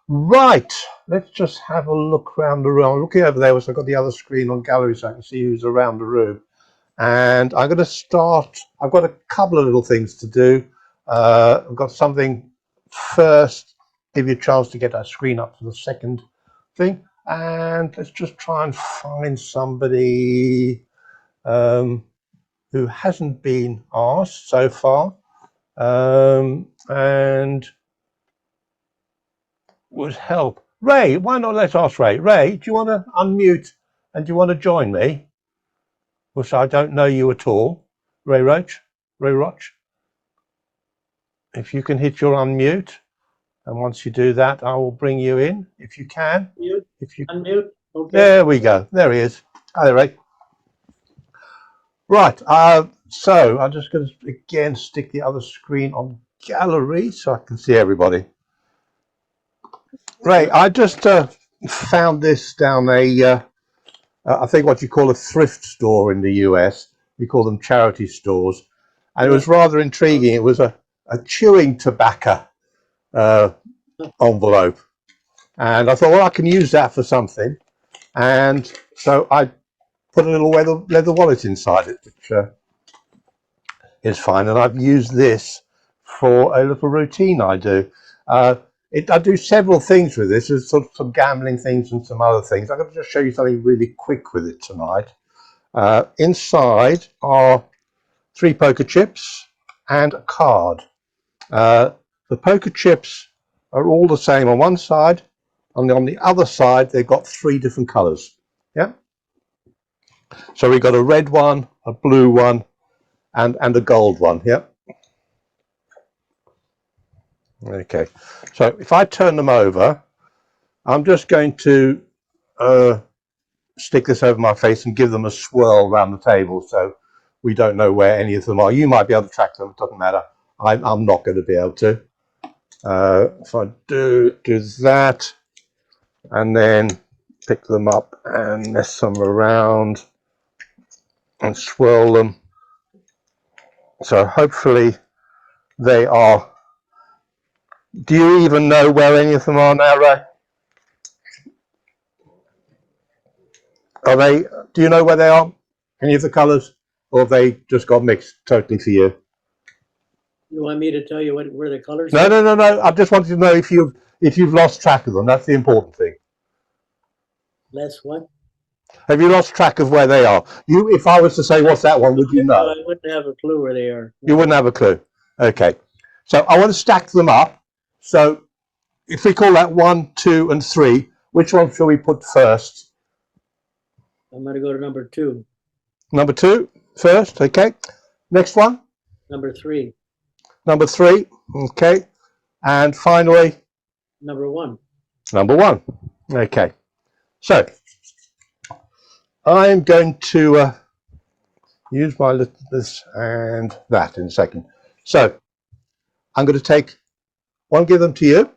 S7: Right. Let's just have a look around the room. I'm looking over there, so I've got the other screen on gallery, so I can see who's around the room. And I'm going to start. I've got a couple of little things to do. I've got something first. Give you a chance to get that screen up for the second thing. And let's just try and find somebody who hasn't been asked so far. And would help. Ray, why not let's ask Ray. Ray, do you want to unmute and do you want to join me? Which I don't know you at all. Ray Roach. If you can hit your unmute, and once you do that, I will bring you in if you can.
S10: Mute,
S7: if you
S10: unmute. Okay.
S7: There we go. There he is. Hi there, Ray. Right. So I'm just going to again stick the other screen on gallery so I can see everybody. Ray, I just found this down I think what you call a thrift store in the US. We call them charity stores. And it was rather intriguing. It was a chewing tobacco envelope. And I thought, well, I can use that for something. And so I put a little leather wallet inside it, which is fine. And I've used this for a little routine I do. I do several things with this. There's sort of some gambling things and some other things. I'm going to just show you something really quick with it tonight. Inside are 3 poker chips and a card. The poker chips are all the same on one side, and on the other side they've got 3 different colors. Yeah. So we've got a red one, a blue one, and a gold one. Yeah. Okay. So if I turn them over, I'm just going to stick this over my face and give them a swirl around the table so we don't know where any of them are. You might be able to track them, it doesn't matter. I'm not going to be able to. So I do that and then pick them up and mess them around and swirl them. So hopefully they are. Do you even know where any of them are now, Ray? Do you know where they are? Any of the colours? Or have they just got mixed totally for you?
S10: You want me to tell you where the colors
S7: No,
S10: are?
S7: no. I just wanted to know if you've lost track of them. That's the important thing.
S10: Less what?
S7: Have you lost track of where they are? If I was to say, what's that one, would you know?
S10: I wouldn't have a clue where they are.
S7: You wouldn't have a clue. Okay. So I want to stack them up. So if we call that 1, 2, and 3, which one shall we put first?
S10: I'm going to go to number 2.
S7: Number 2 first. Okay. Next one.
S10: Number 3.
S7: Number 3. Okay. And finally.
S10: Number 1.
S7: Number 1. Okay. So I'm going to use my this and that in a second. So I'm going to take one, give them to you.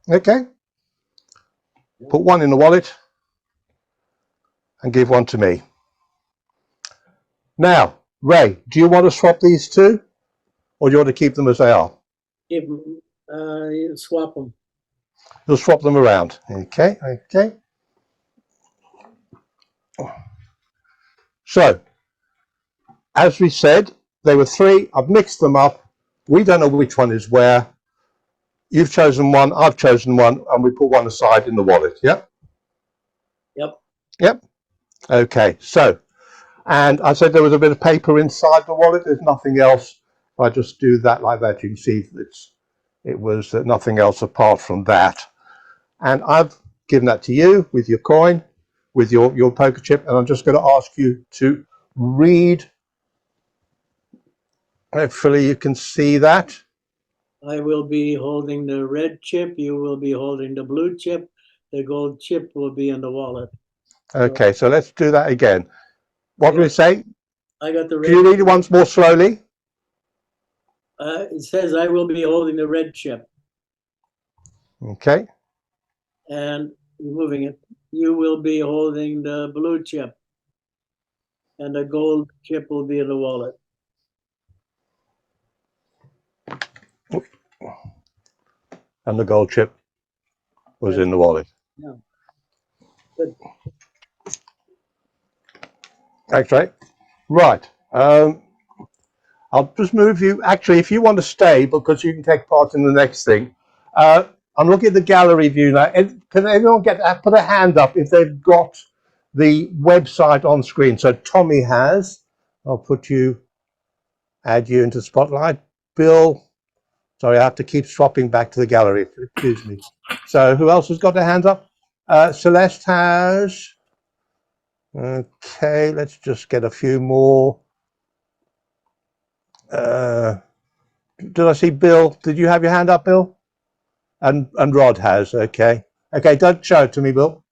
S7: Okay. Put one in the wallet and give one to me. Now, Ray, do you want to swap these two, or do you want to keep them as they are?
S10: You swap them.
S7: You'll swap them around. Okay. So, as we said, there were three. I've mixed them up. We don't know which one is where. You've chosen one, I've chosen one, and we put one aside in the wallet. Yep?
S10: Yep.
S7: Yep. Okay, so, and I said there was a bit of paper inside the wallet. There's nothing else. If I just do that like that, you can see it was nothing else apart from that. And I've given that to you with your coin, with your poker chip, and I'm just going to ask you to read. Hopefully you can see that.
S10: I will be holding the red chip. You will be holding the blue chip. The gold chip will be in the wallet.
S7: Okay, so let's do that again. What do we say?
S10: I got the red.
S7: Can you read it once more slowly?
S10: It says I will be holding the red chip.
S7: Okay.
S10: And moving it. You will be holding the blue chip. And the gold chip will be in the wallet.
S7: And the gold chip was in the wallet.
S10: Yeah. Good.
S7: Thanks, Ray. Right. I'll just move you. Actually, if you want to stay, because you can take part in the next thing. I'm looking at the gallery view now. Can everyone put a hand up if they've got the website on screen? So Tommy has. I'll add you into Spotlight. Bill. Sorry, I have to keep swapping back to the gallery. Excuse me. So who else has got their hands up? Celeste has. Okay, let's just get a few more. Did I see Bill? Did you have your hand up, Bill? And Rod has. Okay. Okay, don't show it to me, Bill.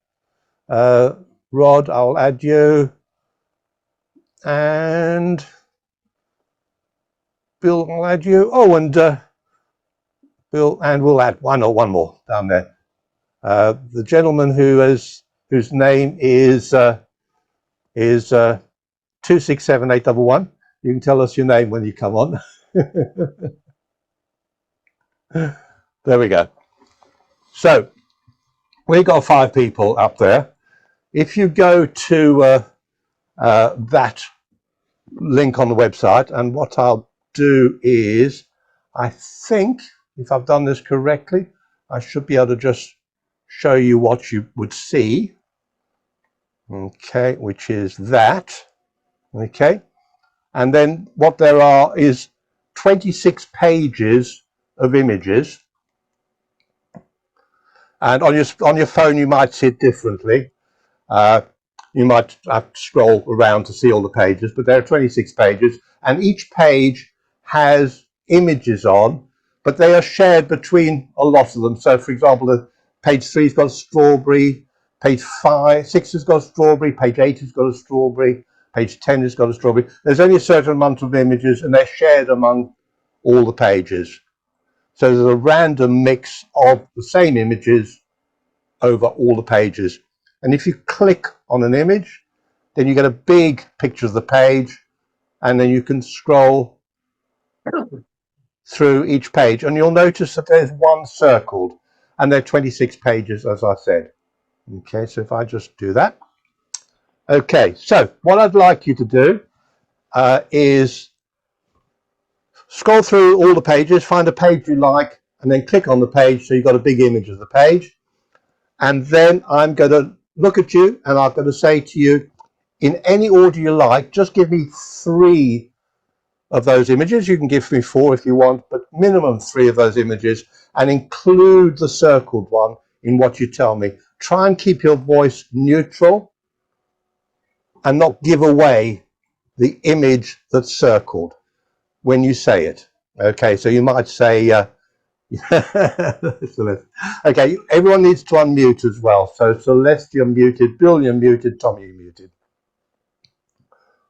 S7: Rod, I'll add you. And Bill, I'll add you. Oh, and Bill, and we'll add one more down there. The gentleman whose name is 267811. You can tell us your name when you come on. There we go. So we got 5 people up there. If you go to that link on the website, and what I'll do is, I think if I've done this correctly, I should be able to just show you what you would see. Okay, which is that. Okay, and then what there are is 26 pages of images, and on your phone you might see it differently. You might have to scroll around to see all the pages, but there are 26 pages, and each page has images on, but they are shared between a lot of them. So, for example, page 3's got a strawberry, page 6 has got a strawberry, page 8 has got a strawberry, page 10 has got a strawberry. There's only a certain amount of images, and they're shared among all the pages. So there's a random mix of the same images over all the pages. And if you click on an image, then you get a big picture of the page, and then you can scroll through each page, and you'll notice that there's one circled, and there are 26 pages, as I said. Okay, so if I just do that. Okay, so what I'd like you to do is scroll through all the pages, find a page you like, and then click on the page so you've got a big image of the page. And then I'm going to look at you, and I'm going to say to you, in any order you like, just give me 3 of those images. You can give me 4 if you want, but minimum 3 of those images, and include the circled one in what you tell me. Try and keep your voice neutral and not give away the image that's circled when you say it. Okay, so you might say, okay, everyone needs to unmute as well. So Celeste, you're muted. Bill, you're muted. Tommy, you're muted.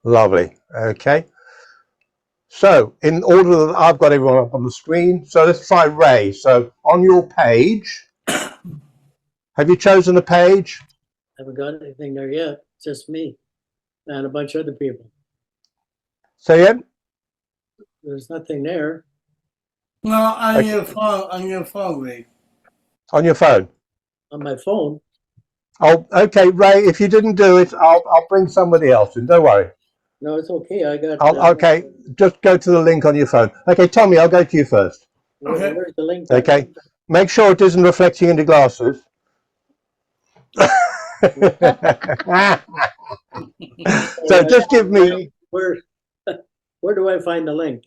S7: Lovely. Okay. So in order that I've got everyone up on the screen, so let's try Ray. So on your page, have you chosen a page?
S10: I haven't got anything there yet. It's just me and a bunch of other people.
S7: Say it.
S10: There's nothing there.
S11: No, on your phone, Ray.
S7: On your phone.
S10: On my phone.
S7: Oh, okay, Ray. If you didn't do it, I'll bring somebody else in. Don't worry.
S10: No, it's okay. I got.
S7: Okay, just go to the link on your phone. Okay, Tommy, I'll go to you first.
S10: Where's the link?
S7: Okay, make sure it isn't reflecting into glasses. So just give me.
S10: Where do I find the link?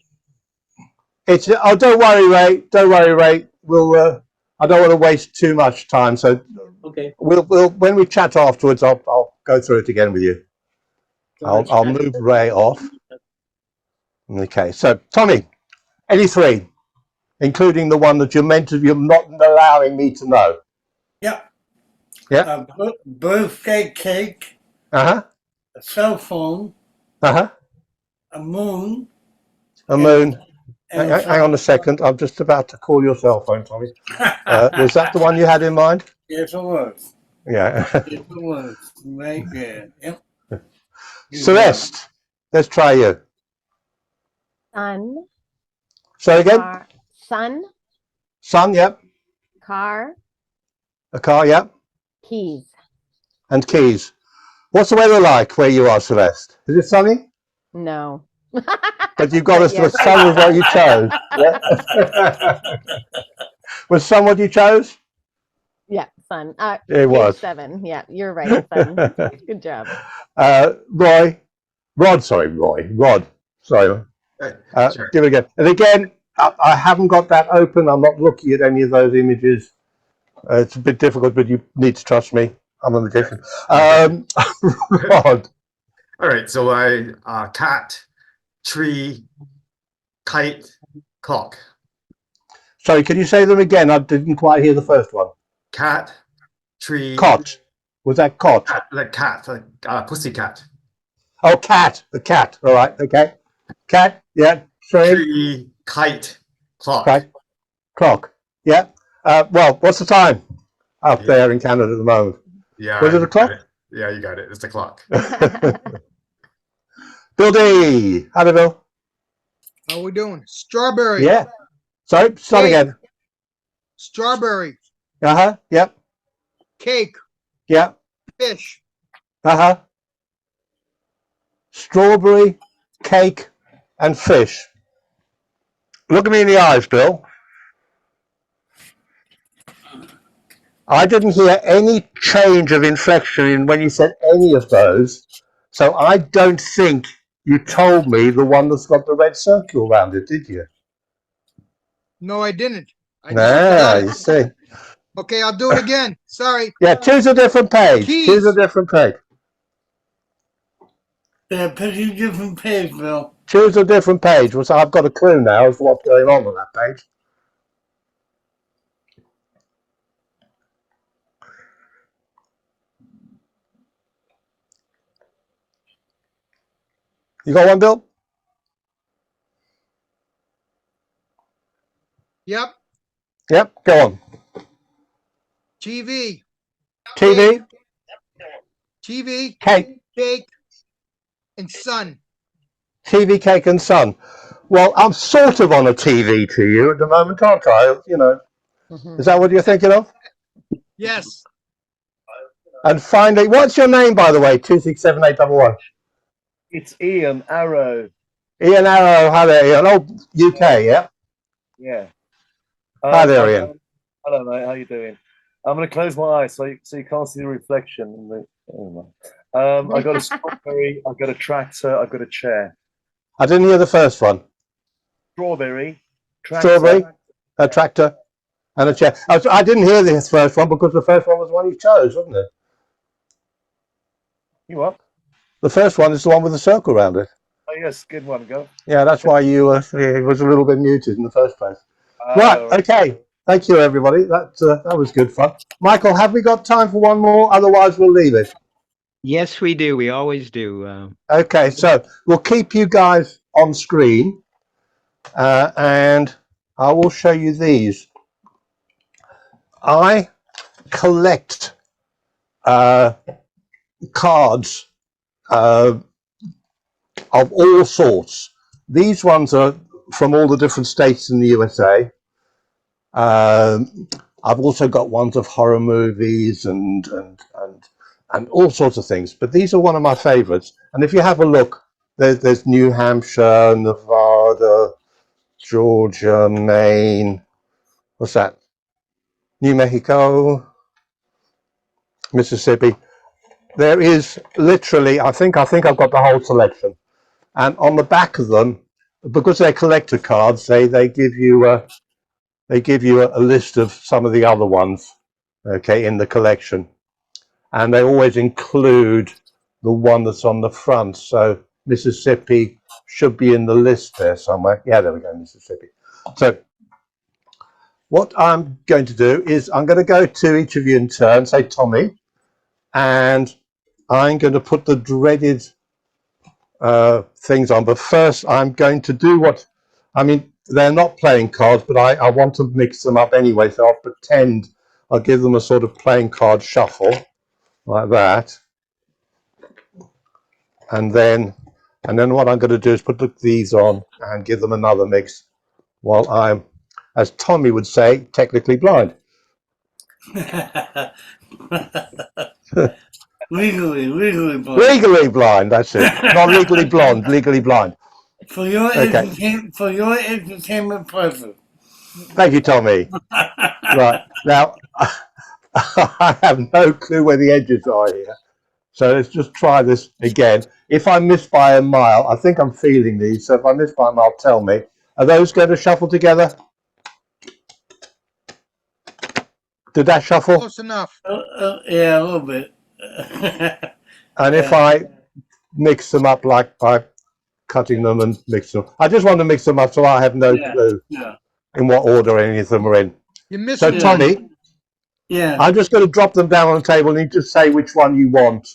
S7: It's. Oh, don't worry, Ray. Don't worry, Ray. We'll. I don't want to waste too much time, so
S10: Okay.
S7: we'll when we chat afterwards, I'll go through it again with you. I'll move Ray off. Okay, so Tommy, any three, including the one that you're not allowing me to know.
S11: Yeah.
S7: Yeah.
S11: A birthday cake,
S7: Uh-huh.
S11: a cell phone,
S7: Uh-huh.
S11: a moon.
S7: A moon.
S11: And
S7: Hang on a second. I'm just about to call your cell phone, Tommy. Was that the one you had in mind?
S11: Yes, it was.
S7: Yeah.
S11: Yes, it was. Right there. Yep.
S7: Celeste, let's try you.
S12: Sun.
S7: So again?
S12: Sun.
S7: Sun, yep.
S12: Car.
S7: A car, yep.
S12: Keys.
S7: And keys. What's the weather like where you are, Celeste? Is it sunny?
S12: No.
S7: But you got us to
S12: Yes.
S7: sun was what you chose. Yeah. Was sun what you chose?
S12: Yeah, sun.
S7: It
S12: page
S7: was.
S12: 7. Yeah, you're right, sun. Good job.
S7: Rod. Sorry.
S2: Sure.
S7: Give it again. And again, I haven't got that open. I'm not looking at any of those images. It's a bit difficult, but you need to trust me. I'm a magician. Rod.
S2: All right. So cat, tree, kite, clock.
S7: Sorry, can you say them again? I didn't quite hear the first one.
S2: Cat, tree.
S7: Cot. Was that cot?
S2: Cat, like pussycat.
S7: Oh, cat. The cat. All right. Okay. Cat. Yeah. Sorry.
S2: Tree, kite, clock.
S7: Okay. Clock. Yeah. Well, what's the time up there in Canada at the moment?
S2: Yeah.
S7: Was it a clock?
S2: Yeah, you got it. It's the clock.
S7: Bill D. Howdy, Bill.
S13: How we doing? Strawberry.
S7: Yeah. Sorry. Start
S13: Cake.
S7: again.
S13: Strawberry.
S7: Uh-huh. Yep.
S13: Cake.
S7: Yep.
S13: Fish.
S7: Uh-huh. Strawberry, cake, and fish. Look at me in the eyes, Bill. I didn't hear any change of inflection in when you said any of those. So I don't think you told me the one that's got the red circle around it, did you?
S13: No, I didn't.
S7: You see.
S13: Okay, I'll do it again. Sorry.
S7: Yeah, choose a different page.
S13: Keys.
S7: Choose a different page.
S11: Yeah, pick a different page, Bill.
S7: Choose a different page. So I've got a clue now of what's going on that page. You got one, Bill?
S13: Yep.
S7: Yep, go on.
S13: TV.
S7: TV,
S13: TV.
S7: cake,
S13: Cake. And sun.
S7: TV, cake, and sun. Well, I'm sort of on a TV to you at the moment, aren't I? You know, is that what you're thinking of?
S13: Yes.
S7: And finally, what's your name, by the way? 2678111.
S14: It's Ian Arrow.
S7: Ian Arrow. Hi there, Ian. Oh, UK, yeah.
S14: Yeah.
S7: Hi there, Ian.
S14: Hello, mate. How you doing? I'm going to close my eyes so you can't see the reflection. In the, I got a strawberry. I got a tractor. I got a chair.
S7: I didn't hear the first one.
S14: Strawberry. Tractor.
S7: Strawberry, a tractor, and a chair. I didn't hear this first one because the first one was the one you chose, wasn't it?
S14: You what?
S7: The first one is the one with the circle around it.
S14: Oh yes, good one. Go.
S7: Yeah, that's why you it was a little bit muted in the first place. Right. Okay. Thank you, everybody. That was good fun. Michael, have we got time for one more? Otherwise, we'll leave it.
S1: Yes, we do. We always do.
S7: Okay, so we'll keep you guys on screen, and I will show you these. I collect cards of all sorts. These ones are from all the different states in the USA. I've also got ones of horror movies and all sorts of things. But these are one of my favorites. And if you have a look, there's New Hampshire, Nevada, Georgia, Maine. What's that? New Mexico, Mississippi. There is literally, I think I've got the whole selection. And on the back of them, because they're collector cards, they give you a list of some of the other ones, okay, in the collection, and they always include the one that's on the front. So Mississippi should be in the list there somewhere. Yeah, there we go, Mississippi. So what I'm going to do is I'm going to go to each of you in turn, say Tommy, and I'm going to put the dreaded things on. But first, I'm going to do what, I mean, they're not playing cards, but I want to mix them up anyway. So I'll pretend I'll give them a sort of playing card shuffle like that. And then what I'm going to do is put these on and give them another mix while I'm, as Tommy would say, technically blind.
S11: Legally blind.
S7: Legally blind, that's it. Not legally blonde, legally blind.
S11: For your
S7: Okay.
S11: entertainment pleasure.
S7: Thank you, Tommy. Right, now, I have no clue where the edges are here. So let's just try this again. If I miss by a mile, I think I'm feeling these. So if I miss by a mile, tell me. Are those going to shuffle together? Did that shuffle?
S13: Close enough.
S11: Yeah, a little bit.
S7: And if I mix them up like by cutting them and mixing them, I just want to mix them up so I have no clue in what order any of them are in.
S13: You missed
S7: So
S13: it.
S7: Tommy, I'm just going to drop them down on the table and you just say which one you want.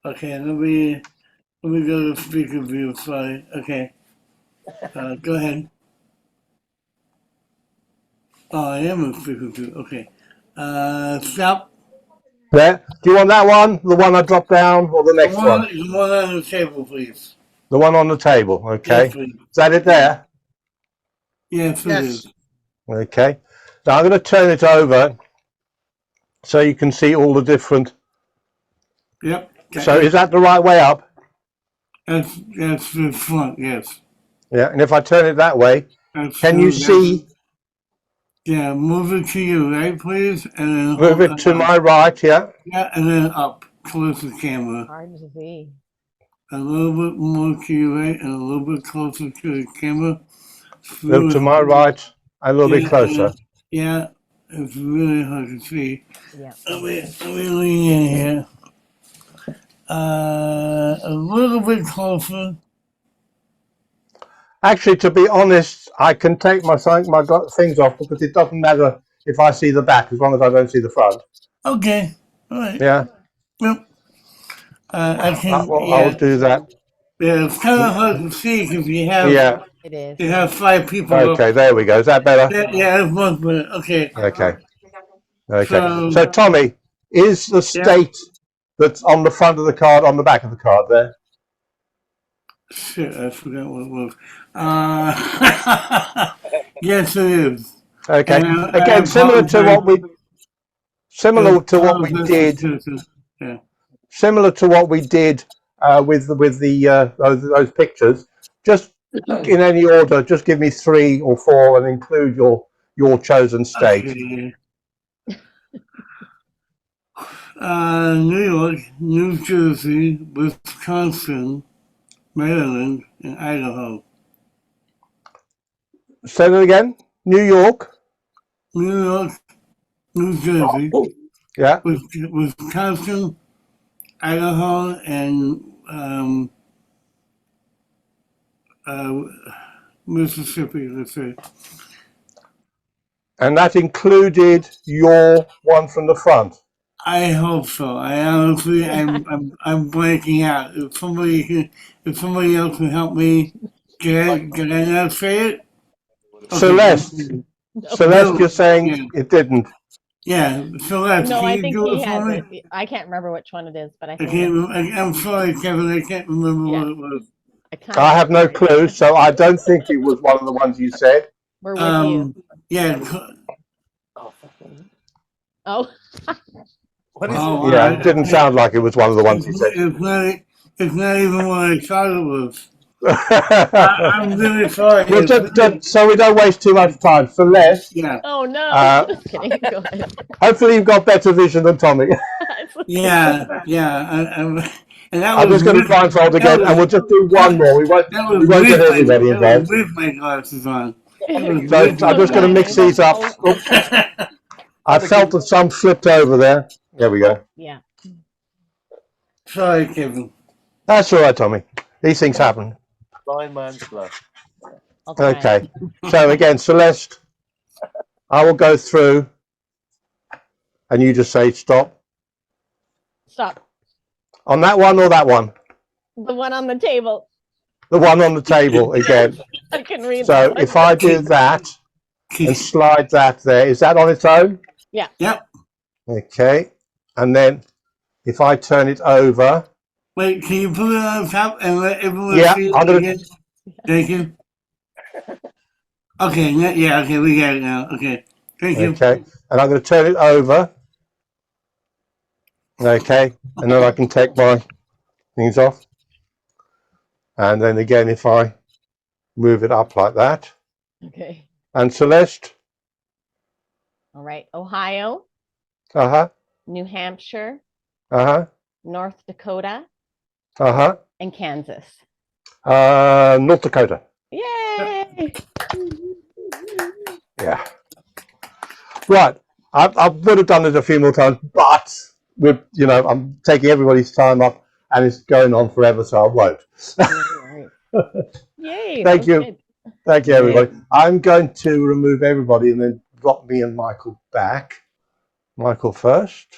S11: Okay, let me go to speaker view. Sorry. Okay. Go ahead. Oh, I am in speaker view. Okay. Stop.
S7: There. Do you want that one? The one I dropped down, or the next one?
S11: The one on the table, please.
S7: The one on the table. Okay.
S11: Yes, please.
S7: Is that it there?
S11: Yes, it is.
S7: Okay. Now I'm going to turn it over so you can see all the different.
S11: Yep.
S7: So is that the right way up?
S11: That's the front. Yes.
S7: Yeah. And if I turn it that way, can you see?
S11: Yeah, move it to your right, please, and then
S7: Move it to my right, yeah.
S11: Yeah, and then up towards the camera.
S12: Hard to see.
S11: A little bit more to your right, and a little bit closer to the camera.
S7: Move to my right, a little bit closer.
S11: Yeah, it's really hard to see.
S12: Yeah.
S11: Let me lean in here. A little bit closer.
S7: Actually, to be honest, I can take my things off because it doesn't matter if I see the back as long as I don't see the front.
S11: Okay. All right.
S7: Yeah.
S11: Yep. I can.
S7: I'll do that.
S11: Yeah, it's kind of hard to see because you have.
S7: Yeah.
S12: It is.
S11: You have 5 people.
S7: Okay, there we go. Is that better?
S11: Yeah, that's much better. Okay.
S7: Okay. Okay. So Tommy, is the state that's on the front of the card on the back of the card there?
S11: Shit, I forgot what it was. Yes, it is.
S7: Okay.
S11: And
S7: Again, similar to what we did.
S11: Yeah.
S7: Similar to what we did with those pictures. Just in any order, just give me 3 or 4 and include your chosen state.
S11: Okay. New York, New Jersey, Wisconsin, Maryland, and Idaho.
S7: Say that again. New York,
S11: New Jersey,
S7: yeah,
S11: Wisconsin, Idaho, and Mississippi. Let's say.
S7: and that included your one from the front.
S11: I hope so. I honestly, I'm blanking out. If somebody else can help me, can I not say it?
S7: Celeste, you're saying it didn't.
S11: Yeah, Celeste,
S12: No,
S11: can
S12: I
S11: you
S12: think
S11: do
S12: he
S11: it for
S12: has
S11: me?
S12: it. I can't remember which one it is, but I
S11: I
S12: think
S11: can't. I'm sorry, Kevin. I can't remember what it was.
S7: I have no clue, so I don't think it was one of the ones you said.
S12: We're with you.
S11: Yeah.
S12: Oh,
S14: What is
S11: Oh,
S14: it?
S7: Yeah, it didn't sound like it was one of the ones he said.
S11: it's not even what I thought it was. I'm really sorry.
S7: Well, so we don't waste too much time. Celeste,
S11: Yeah,
S12: oh no. Just kidding. Go ahead.
S7: hopefully you've got better vision than Tommy.
S11: yeah. And that
S7: I'm
S11: was
S7: just going to
S11: with,
S7: blindfold
S11: that
S7: again, and we'll
S11: was,
S7: just do one more. We won't get everybody
S11: that was
S7: involved.
S11: with my glasses on. That was
S7: So
S11: with
S7: I'm just going to mix these up. Oops. I felt that some slipped over there. There we go.
S12: Yeah.
S11: Sorry, Kevin.
S7: That's all right, Tommy. These things happen.
S14: Blind man's bluff.
S7: Okay. So again, Celeste, I will go through, and you just say stop.
S12: Stop.
S7: On that one or that one?
S12: The one on the table.
S7: The one on the table again.
S12: I can read
S7: So
S12: that one.
S7: if I do that and slide that there, is that on its own?
S12: Yeah.
S11: Yep.
S7: Okay. And then if I turn it over.
S11: Wait, can you put it on top and let everyone see it
S7: I'm gonna,
S11: again? Thank you. Okay, okay, we got it now. Okay, thank you.
S7: Okay, and I'm going to turn it over. Okay, and then I can take my things off. And then again, if I move it up like that.
S12: Okay.
S7: And Celeste.
S12: All right. Ohio.
S7: Uh-huh.
S12: New Hampshire.
S7: Uh-huh.
S12: North Dakota.
S7: Uh-huh.
S12: And Kansas.
S7: North Dakota.
S12: Yay!
S7: Yeah. Right. I would have done it a few more times, but with I'm taking everybody's time up, and it's going on forever, so I won't.
S12: Yay!
S7: Thank you.
S12: Good.
S7: Thank you, everybody. I'm going to remove everybody and then drop me and Michael back. Michael first.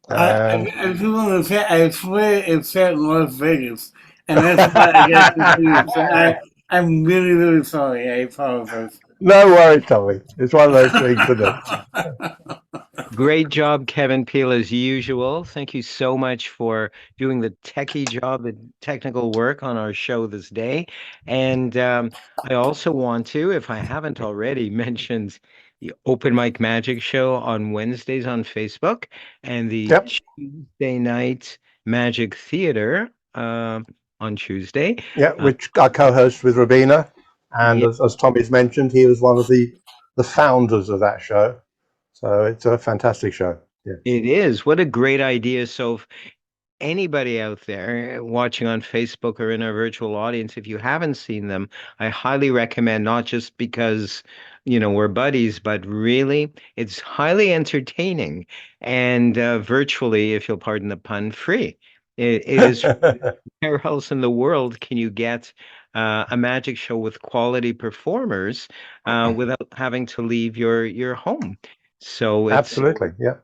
S11: I just want to say, I swear it's set in Las Vegas, and that's why I got confused. So I'm really, really sorry. I apologize.
S7: No worries, Tommy. It's one of those things, isn't it?
S1: Great job, Kevin Peel, as usual. Thank you so much for doing the techie job, the technical work on our show this day. And I also want to, if I haven't already, mentioned the Open Mic Magic Show on Wednesdays on Facebook and the Tuesday Night Magic Theater on Tuesday.
S7: Yeah, which I co-host with Rabina. And as Tommy's mentioned, he was one of the founders of that show. So it's a fantastic show. Yeah.
S1: It is. What a great idea. So if anybody out there watching on Facebook or in our virtual audience, if you haven't seen them, I highly recommend, not just because, we're buddies, but really it's highly entertaining and virtually, if you'll pardon the pun, free. It is. Where else in the world can you get a magic show with quality performers without having to leave your home? So
S7: absolutely, yeah.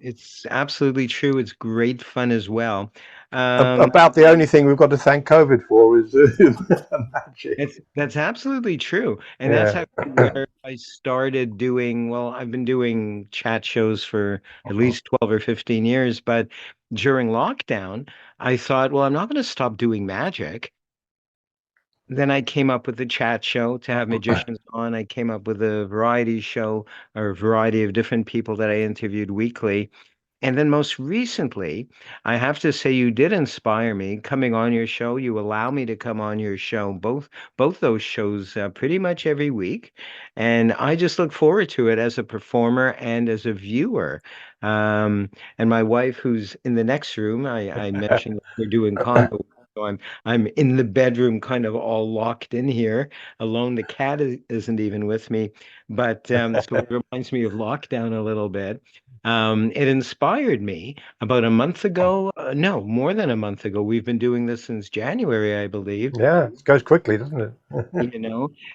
S1: It's absolutely true. It's great fun as well.
S7: About the only thing we've got to thank COVID for is magic.
S1: That's absolutely true. And that's actually where I started doing, well, I've been doing chat shows for at least 12 or 15 years, but during lockdown, I thought, well, I'm not going to stop doing magic. Then I came up with the chat show to have magicians on. I came up with a variety show or a variety of different people that I interviewed weekly. And then most recently, I have to say you did inspire me coming on your show. You allow me to come on your show, both those shows pretty much every week. And I just look forward to it as a performer and as a viewer. And my wife, who's in the next room, I mentioned we're doing condo. So I'm in the bedroom, kind of all locked in here, alone. The cat isn't even with me, but so it reminds me of lockdown a little bit. It inspired me about a month ago. No, more than a month ago. We've been doing this since January, I believe.
S7: Yeah, it goes quickly, doesn't it?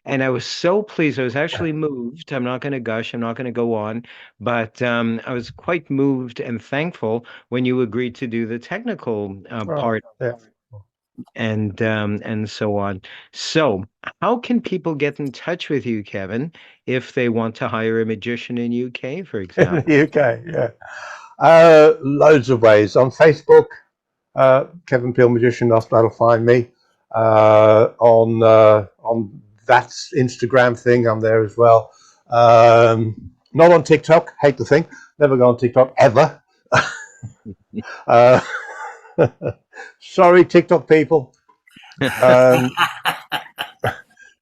S1: And I was so pleased. I was actually moved. I'm not going to gush. I'm not going to go on, but I was quite moved and thankful when you agreed to do the technical part.
S7: Yeah.
S1: And so on. So, how can people get in touch with you, Kevin, if they want to hire a magician in UK, for example?
S7: In the UK, yeah. Loads of ways. On Facebook, Kevin Peel Magician, that'll find me. On that Instagram thing, I'm there as well. Not on TikTok. Hate the thing. Never go on TikTok ever. uh, sorry, TikTok people. Um,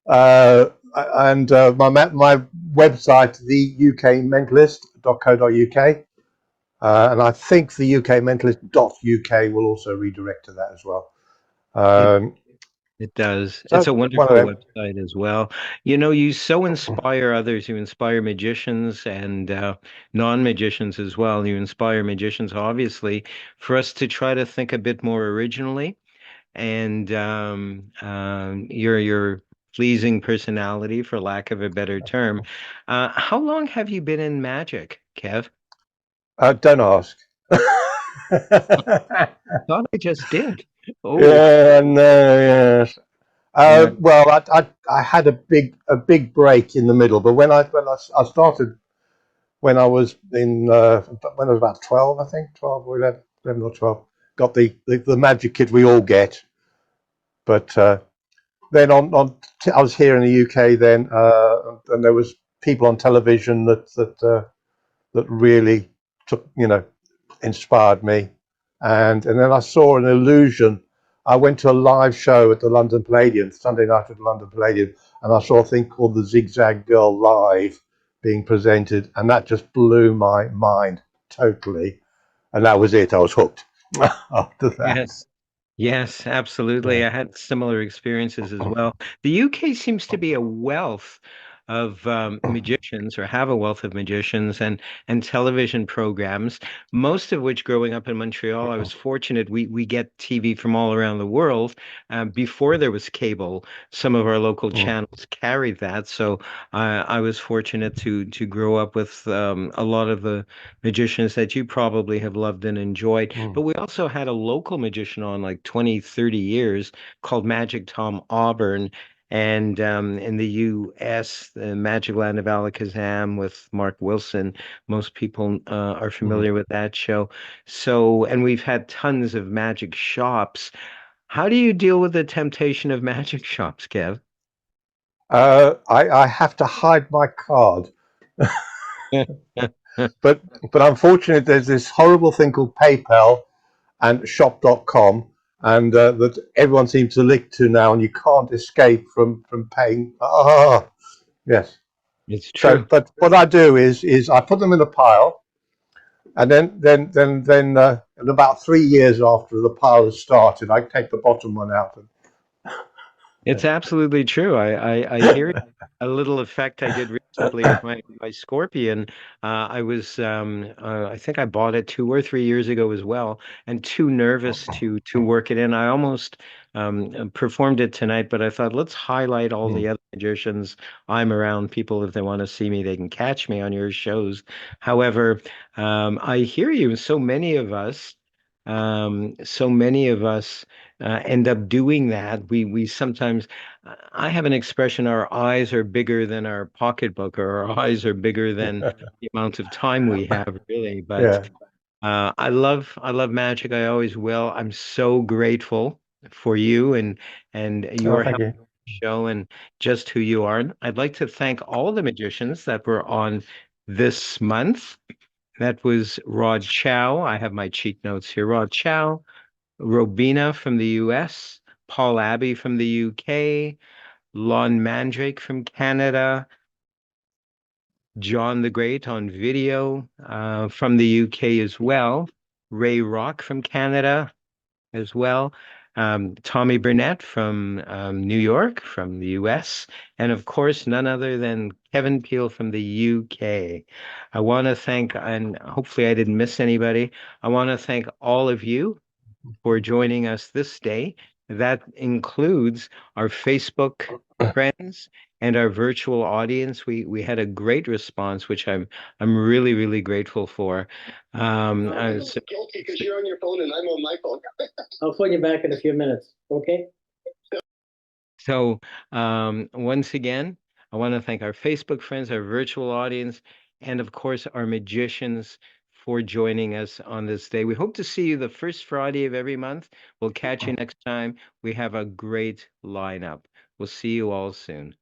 S7: and my website, the ukmentalist.co.uk, and I think the ukmentalist.uk will also redirect to that as well.
S1: It does.
S7: So
S1: It's a
S7: one of
S1: wonderful
S7: them.
S1: website as well. You know, you so inspire others. You inspire magicians and non-magicians as well. You inspire magicians, obviously, for us to try to think a bit more originally. And your pleasing personality, for lack of a better term. How long have you been in magic, Kev?
S7: Don't ask.
S1: Thought I just did. Oh,
S7: Yeah, no, yes.
S1: yeah.
S7: Well, I had a big break in the middle, but I started when I was when I was about 12, I think 12 or 11 or 12, got the magic kit we all get. But then I was here in the UK then, and there was people on television that really took, inspired me. And then I saw an illusion. I went to a live show at the London Palladium, Sunday night at the London Palladium, and I saw a thing called the Zigzag Girl live being presented, and that just blew my mind totally. And that was it. I was hooked after that.
S1: Yes. Yes, absolutely.
S7: Yeah.
S1: I had similar experiences as well. The UK seems to be a wealth of magicians, or have a wealth of magicians and television programs, most of which growing up in Montreal, I was fortunate. We get TV from all around the world. Before there was cable, some of our local channels carried that. So I was fortunate to grow up with a lot of the magicians that you probably have loved and enjoyed. But we also had a local magician on like 20, 30 years called Magic Tom Auburn. And in the US, the Magic Land of Alakazam with Mark Wilson, most people are familiar with that show. So, and we've had tons of magic shops. How do you deal with the temptation of magic shops, Kev?
S7: I have to hide my card, but unfortunately, there's this horrible thing called PayPal and shop.com, and that everyone seems to link to now, and you can't escape from paying. Ah, yes.
S1: It's
S7: So,
S1: true.
S7: but what I do is I put them in a pile, and then in about 3 years after the pile has started, I take the bottom one out.
S1: It's absolutely true. I hear a little effect I did recently with my Scorpion. I think I bought it 2 or 3 years ago as well, and too nervous to work it in. I almost performed it tonight, but I thought let's highlight all the other magicians I'm around. People, if they want to see me, they can catch me on your shows. However, I hear you. So many of us end up doing that. We sometimes, I have an expression, our eyes are bigger than our pocketbook, or our eyes are bigger than the amount of time we have, really. But
S7: Yeah.
S1: I love magic. I always will. I'm so grateful for you and
S7: Oh,
S1: your
S7: thank
S1: help
S7: you.
S1: show and just who you are. I'd like to thank all the magicians that were on this month. That was Rod Chow. I have my cheat notes here. Rod Chow, Robina from the US, Paul Abbey from the UK, Lon Mandrake from Canada, John the Great on video from the UK as well, Ray Rock from Canada as well, Tommy Burnett from New York, from the US, and of course, none other than Kevin Peel from the UK. I want to thank, and hopefully I didn't miss anybody, I want to thank all of you for joining us this day. That includes our Facebook friends and our virtual audience. We had a great response, which I'm really, really grateful for. So
S10: Guilty because you're on your phone and I'm on my phone. I'll phone you back in a few minutes, okay?
S1: So, once again, I want to thank our Facebook friends, our virtual audience, and of course, our magicians for joining us on this day. We hope to see you the first Friday of every month. We'll catch you next time. We have a great lineup. We'll see you all soon.